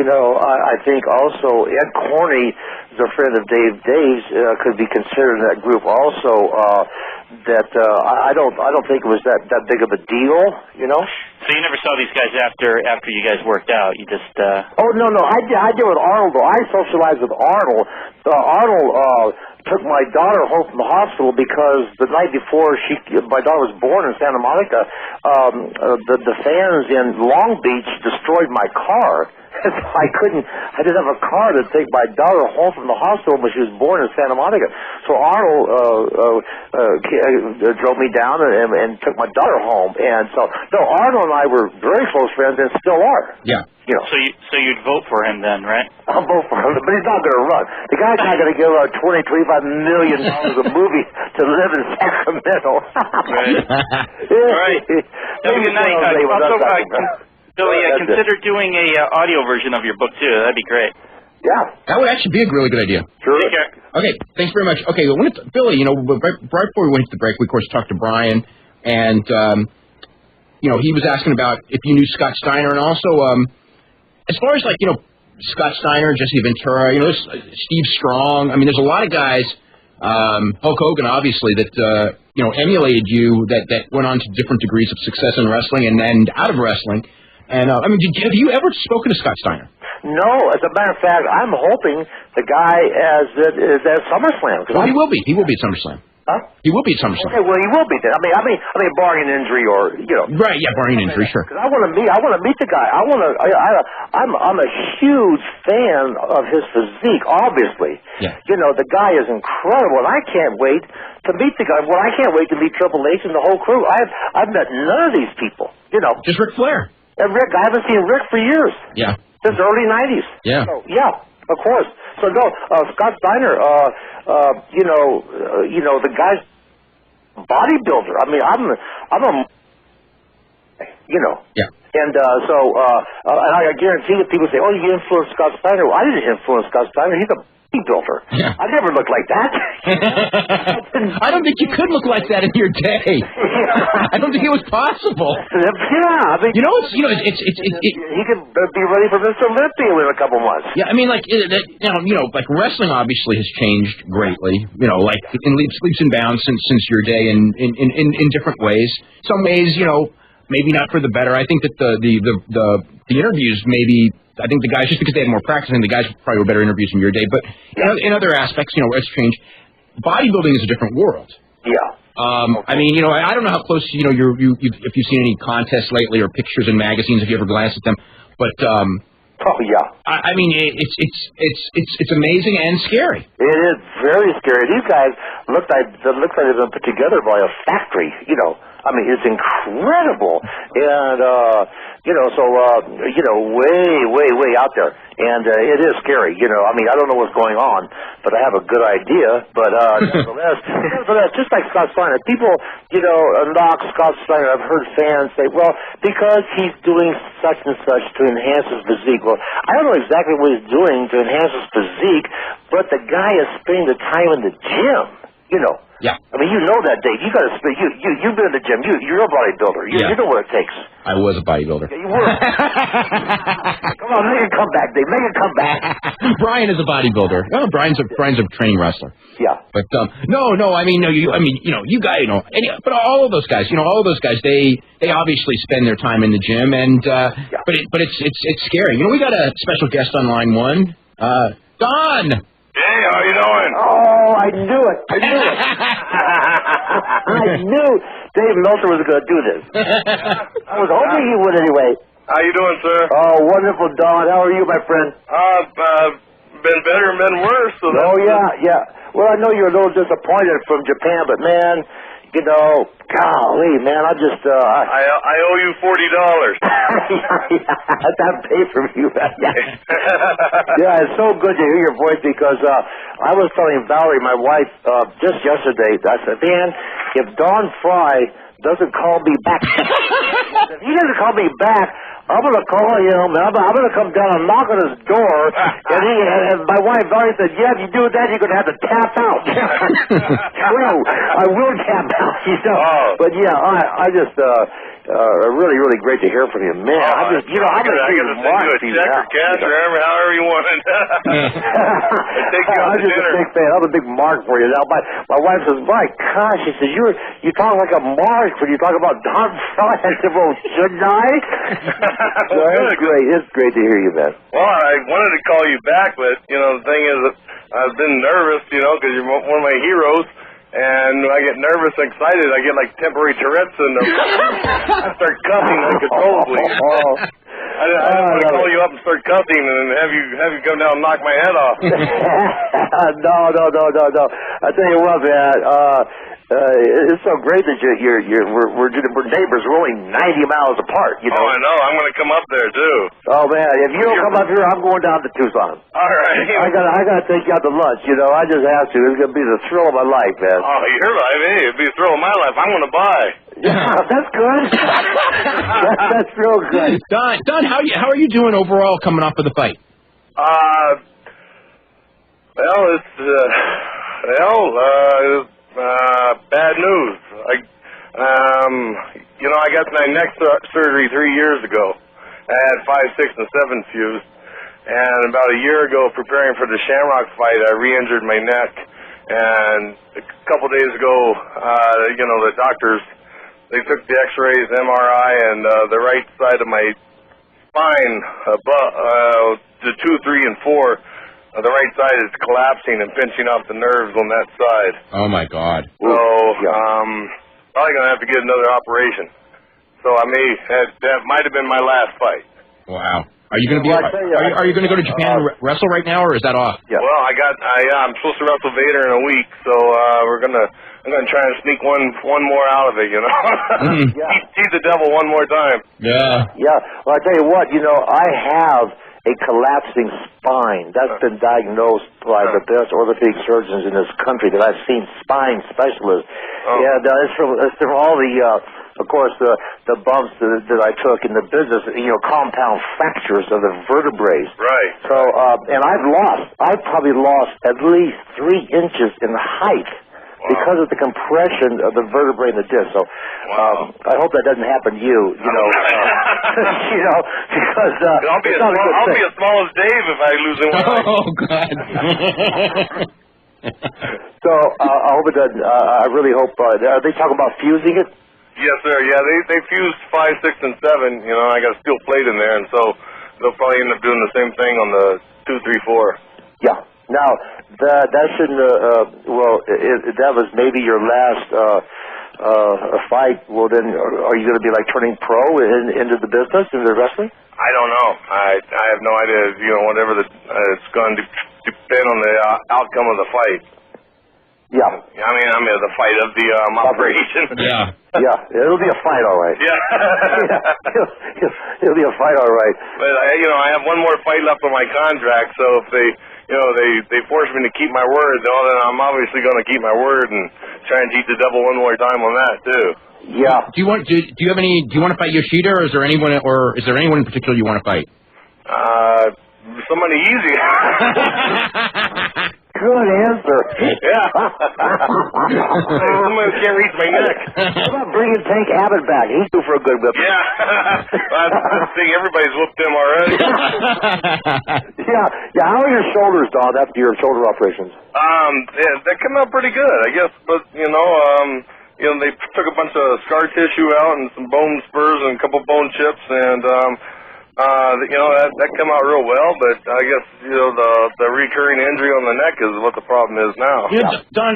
I think also Ed Corney is a friend of Dave's, could be considered in that group also. I don't think it was that big of a deal,
So you never saw these guys after you guys worked out? You just
Oh no, I did with Arnold though. I socialized with Arnold. Arnold took my daughter home from the hospital because the night before my daughter was born in Santa Monica, the fans in Long Beach destroyed my car. I didn't have a car to take my daughter home from the hospital when she was born in Santa Monica. So Arnold drove me down and took my daughter home. And so, no, Arnold and I were very close friends and still are.
Yeah.
So you'd vote for him then, right?
I'll vote for him, but he's not going to run. The guy's not going to give $20, $25 million a movie to live in Sacramento.
Right. All right. Have a good night. Billy, consider doing a audio version of your book too. That'd be great.
Yeah,
that would actually be a really good idea.
Sure.
Take care.
Okay, thanks very much. Okay, Billy, right before we went to the break, we of course talked to Bryan, and he was asking about if you knew Scott Steiner, and also as far as Scott Steiner, Jesse Ventura, Steve Strong. I mean, there's a lot of guys, Hulk Hogan, obviously, that, emulated you, that went on to different degrees of success in wrestling and out of wrestling. And, have you ever spoken to Scott Steiner?
No, as a matter of fact, I'm hoping the guy is at SummerSlam.
Well, he will be. He will be at SummerSlam.
Huh?
He will be at SummerSlam.
Okay, well, he will be there. I mean, barring an injury or
Right? Yeah, barring an injury, sure.
Because I want to meet the guy. I'm a huge fan of his physique. Obviously,
yeah.
The guy is incredible, and I can't wait to meet the guy. Well, I can't wait to meet Triple H and the whole crew. I've met none of these people.
Just Ric Flair.
And Rick, I haven't seen Rick for years.
Yeah.
Since the early '90s.
Yeah.
So, yeah. Of course. So no, Scott Steiner, the guy's bodybuilder. I mean, I'm a,
Yeah.
And and I guarantee that people say, "Oh, you influenced Scott Steiner." Well, I didn't influence Scott Steiner. He's a bodybuilder.
Yeah.
I never looked like that.
I don't think you could look like that in your day. I don't think it was possible.
Yeah, I mean,
it's
he could be ready for Mr. Olympia in a couple months.
Yeah, I mean, like wrestling obviously has changed greatly. Like in leaps and bounds since your day, in different ways. Some ways, maybe not for the better. I think that the interviews maybe. I think the guys, just because they had more practice, I think the guys probably were better interviews in your day. But in other aspects, it's changed. Bodybuilding is a different world.
Yeah.
I mean, I don't know how close, if you've seen any contests lately or pictures in magazines, if you ever glanced at them. But
oh yeah.
I mean, it's amazing and scary.
It is very scary. These guys look like they've been put together by a factory. I mean, it's incredible, and way out there, and it is scary. I mean, I don't know what's going on, but I have a good idea. But nevertheless, just like Scott Steiner, people, knock Scott Steiner. I've heard fans say, well, because he's doing such and such to enhance his physique. Well, I don't know exactly what he's doing to enhance his physique, but the guy is spending the time in the gym.
Yeah.
I mean, that, Dave. You got to spend. You've been in the gym. You're a bodybuilder. You know what it takes.
I was a bodybuilder.
Yeah, you were. Come on, make a comeback, Dave. Make a comeback.
Brian is a bodybuilder. No, Brian's a training wrestler.
Yeah.
But no. I mean, you guys, but all of those guys, they obviously spend their time in the gym, and but it's scary. We got a special guest on line one, Don.
Hey, how you doing?
Oh, I knew it. I knew Dave Meltzer was going to do this. I was hoping he would anyway.
How you doing, sir?
Oh, wonderful, Don. How are you, my friend?
Been better and been worse. So
yeah. Well, I know you're a little disappointed from Japan, but man, golly, man, I just
I owe you $40.
That pay-per-view. Yeah, it's so good to hear your voice because I was telling Valerie, my wife, just yesterday, I said, man, if Don FRYE doesn't call me back, if he doesn't call me back, I'm going to call him, and I'm going to come down and knock on his door, and my wife Valerie said, yeah, if you do that, you're going to have to tap out. True, I will tap out, But yeah, I just, really, really great to hear from you, man.
I got to send you a check or cash or however you want it.
I'm just a big fan. I'm a big mark for you. Now, my wife says, my gosh, she says, you talk like a mark when you talk about Don FRYE. I said, well, shouldn't I? So it's great. It's great to hear you, man.
Well, I wanted to call you back, but, the thing is, I've been nervous, because you're one of my heroes. And when I get nervous and excited, I get like temporary Tourette's, and I start cussing uncontrollably. I don't want to call you up and start cussing and have you come down and knock my head off.
No. I tell you what, man. It's so great that we're neighbors. We're only 90 miles apart.
Oh, I know. I'm going to come up there too.
Oh man, if you don't come up here, I'm going down to Tucson.
All right.
I gotta take you out to lunch. I just have to. It's gonna be the thrill of my life, man.
Oh, your life? Hey, it'd be the thrill of my life. I'm going to buy.
Yeah, that's good. That's real good.
Don, how are you doing overall coming off of the fight?
Well, it's bad news. I got my neck surgery 3 years ago. I had 5, 6, and 7 fused, And about a year ago, preparing for the Shamrock fight, I re-injured my neck. And a couple days ago, the doctors, they took the X-rays, MRI, and the right side of my spine, the 2, 3, and 4, the right side is collapsing and pinching off the nerves on that side.
Oh, my God.
So, probably going to have to get another operation. So that might have been my last fight.
Wow. Are you going to are you going to go to Japan to wrestle right now, or is that off?
Yeah. Well, I'm supposed to wrestle Vader in a week, so I'm gonna try and sneak one more out of it, Cheat the devil one more time.
Yeah.
Yeah. Well, I tell you what, I have a collapsing spine. That's been diagnosed by the best orthopedic surgeons in this country that I've seen, spine specialists. And it's from all the of course, the bumps that I took in the business, compound fractures of the vertebrae.
Right.
So, and I've probably lost at least 3 inches in height because of the compression of the vertebrae in the disc. So, I hope that doesn't happen to you. Because
I'll be as small as Dave if I lose in weight.
Oh God.
So I hope it doesn't. I really hope. Are they talking about fusing it?
Yes, sir. Yeah, they fused 5, 6, and 7. I got a steel plate in there, and so they'll probably end up doing the same thing on the 2, 3, 4.
Yeah. Now that shouldn't. That was maybe your last fight. Well, then, are you going to be like turning pro into the business, into wrestling?
I don't know. I have no idea. Whatever it's going to depend on the outcome of the fight.
Yeah.
I mean the fight of the operation.
Yeah.
Yeah, it'll be a fight, all right.
Yeah.
It'll be a fight, all right.
But I have one more fight left on my contract, so if they force me to keep my word, then I'm obviously going to keep my word and try and cheat the devil one more time on that too.
Yeah.
Do you want to fight Yoshida, or is there anyone in particular you want to fight?
Somebody easy.
Good answer.
Yeah. Somebody can't reach my neck.
How about bringing Tank Abbott back? He's due for a good whip.
Yeah. I think everybody's whooped him already.
Yeah. How are your shoulders, Don, after your shoulder operations?
They come out pretty good, I guess. But they took a bunch of scar tissue out and some bone spurs and a couple bone chips, and that came out real well, but I guess the recurring injury on the neck is what the problem is now.
Don,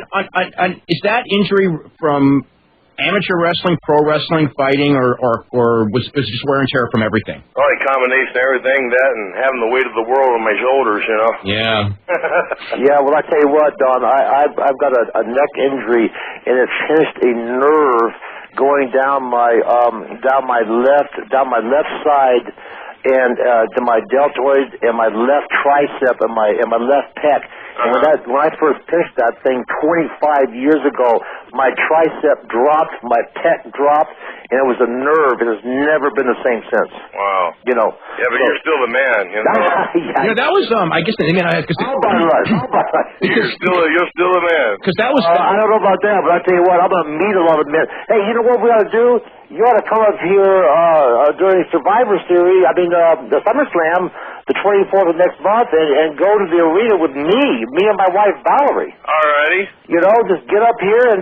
is that injury from amateur wrestling, pro wrestling, fighting, or was it just wear and tear from everything?
Probably a combination of everything, that and having the weight of the world on my shoulders,
Yeah.
Yeah, well, I tell you what, Don, I've got a neck injury, and it pinched a nerve going down my left side, and to my deltoid and my left tricep and my left pec. And when I first pinched that thing 25 years ago, my tricep dropped, my pec dropped, and it was a nerve. It has never been the same since.
Wow.
Yeah,
but you're still the man.
That was I guess the thing I
You're still the man.
Because that was.
I don't know about that, but I tell you what, I'm gonna meet a lot of men. Hey, you know what we ought to do? You ought to come up here during Survivor Series. I mean, the SummerSlam, the 24th of next month, and go to the arena with me and my wife Valerie.
Alrighty.
Just get up here and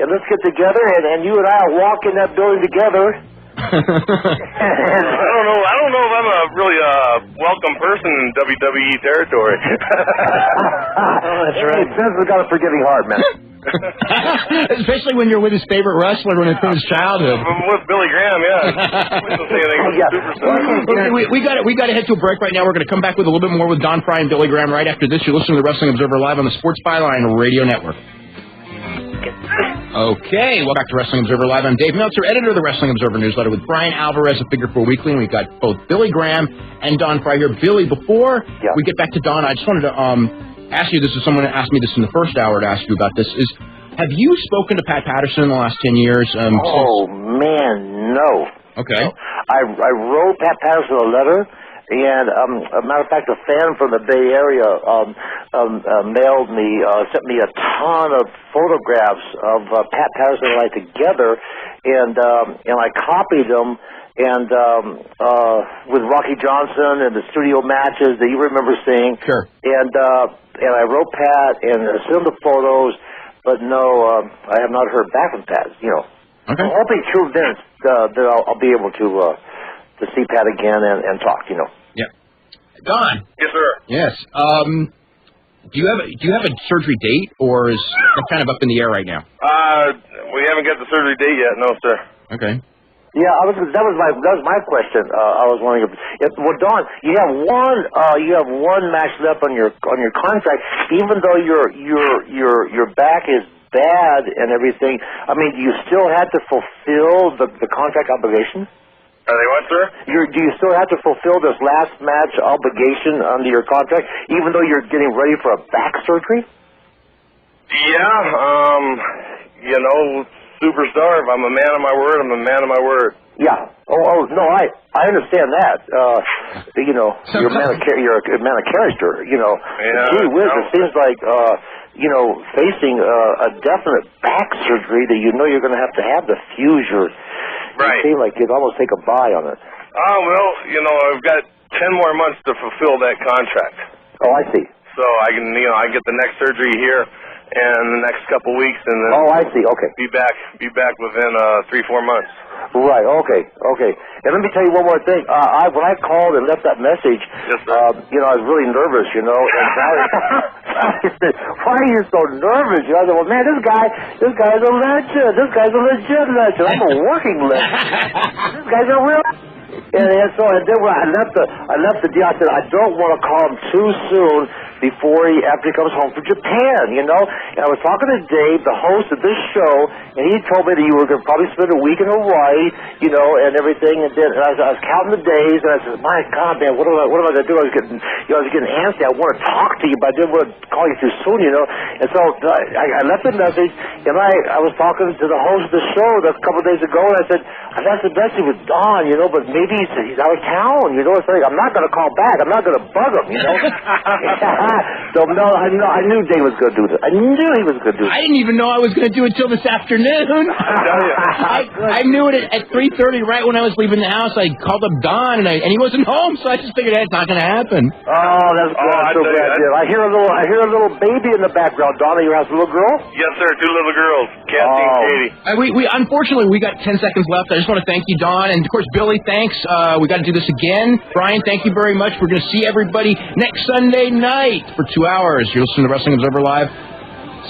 let's get together, and you and I will walk in that building together.
I don't know if I'm a really welcome person in WWE territory.
That's right. Vince has got a forgiving heart, man.
Especially when you're with his favorite wrestler from his childhood.
I'm with Billy Graham,
We got to head to a break right now. We're going to come back with a little bit more with Don Frye and Billy Graham right after this. You're listening to the Wrestling Observer Live on the Sports Byline Radio Network. Okay, welcome back to Wrestling Observer Live. I'm Dave Meltzer, editor of the Wrestling Observer newsletter with Bryan Alvarez of Figure 4 Weekly, and we've got both Billy Graham and Don Frye here. Billy, before we get back to Don, I just wanted to ask you this. Someone asked me this in the first hour to ask you about this. Have you spoken to Pat Patterson in the last 10 years?
Man, no.
Okay.
I wrote Pat Patterson a letter. And a matter of fact, a fan from the Bay Area sent me a ton of photographs of Pat Patterson and I together, and I copied them and with Rocky Johnson and the studio matches that you remember seeing.
Sure.
And I wrote Pat and sent him the photos, but no, I have not heard back from Pat. You know.
Okay.
I'm hoping through this that I'll be able to see Pat again and talk. You know.
Yeah. Don.
Yes, sir.
Yes. Do you have a surgery date, or is that kind of up in the air right now?
We haven't got the surgery date yet, no, sir.
Okay.
Yeah, that was my question. I was wondering if well, Don, you have one match left on your contract, even though your back is bad and everything. I mean, do you still have to fulfill the contract obligation?
Are they what, sir?
Do you still have to fulfill this last match obligation under your contract, even though you're getting ready for a back surgery?
Yeah, you know, superstar. If I'm a man of my word, I'm a man of my word.
Yeah. Oh no, I understand that. You know, you're a man of character. You know,
yeah,
gee whiz, it seems like you know, facing a definite back surgery that you know you're going to have the fusure.
Right.
You seem like you'd almost take a buy on it.
Oh well, you know, I've got 10 more months to fulfill that contract.
Oh, I see.
So I can, you know, I get the next surgery here in the next couple weeks, and then
I see. Okay.
Be back within 3-4 months.
Right. Okay. And let me tell you one more thing. When I called and left that message,
yes, sir.
You know, I was really nervous. You know, and I said, "Why are you so nervous?" You know, I said, "Well, man, this guy's a legend. This guy's a legit legend. I'm a working legend. This guy's a real." And then when I left the deal, I said, I don't want to call him too soon after he comes home from Japan, you know. And I was talking to Dave, the host of this show, and he told me that you were going to probably spend a week in Hawaii, you know, and everything. And then I was counting the days, and I said, my God, man, what am I going to do? I was getting antsy. I want to talk to you, but I didn't want to call you too soon, you know. And so I left a message, and I was talking to the host of the show a couple of days ago, and I said, I left a message with Don, you know, but maybe he's out of town, you know. It's like, I'm not going to call back. I'm not going to bug him, you know. So, no, I knew Dave was going to do this. I knew he was going to do this.
I didn't even know I was going to do it till this afternoon. I knew it at 3:30, right when I was leaving the house. I called up Don, and he wasn't home, so I just figured it's not going to happen.
Oh, that's good. I'm so glad, Dave. I hear a little baby in the background. Donna, you have a little girl?
Yes, sir. 2 little girls, Kathy and Katie.
We unfortunately, we got 10 seconds left. I just want to thank you, Don, and of course, Billy, thanks. We got to do this again. Bryan, thank you very much. We're going to see everybody next Sunday night for 2 hours. You're listening to Wrestling Observer Live.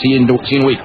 See you in a week.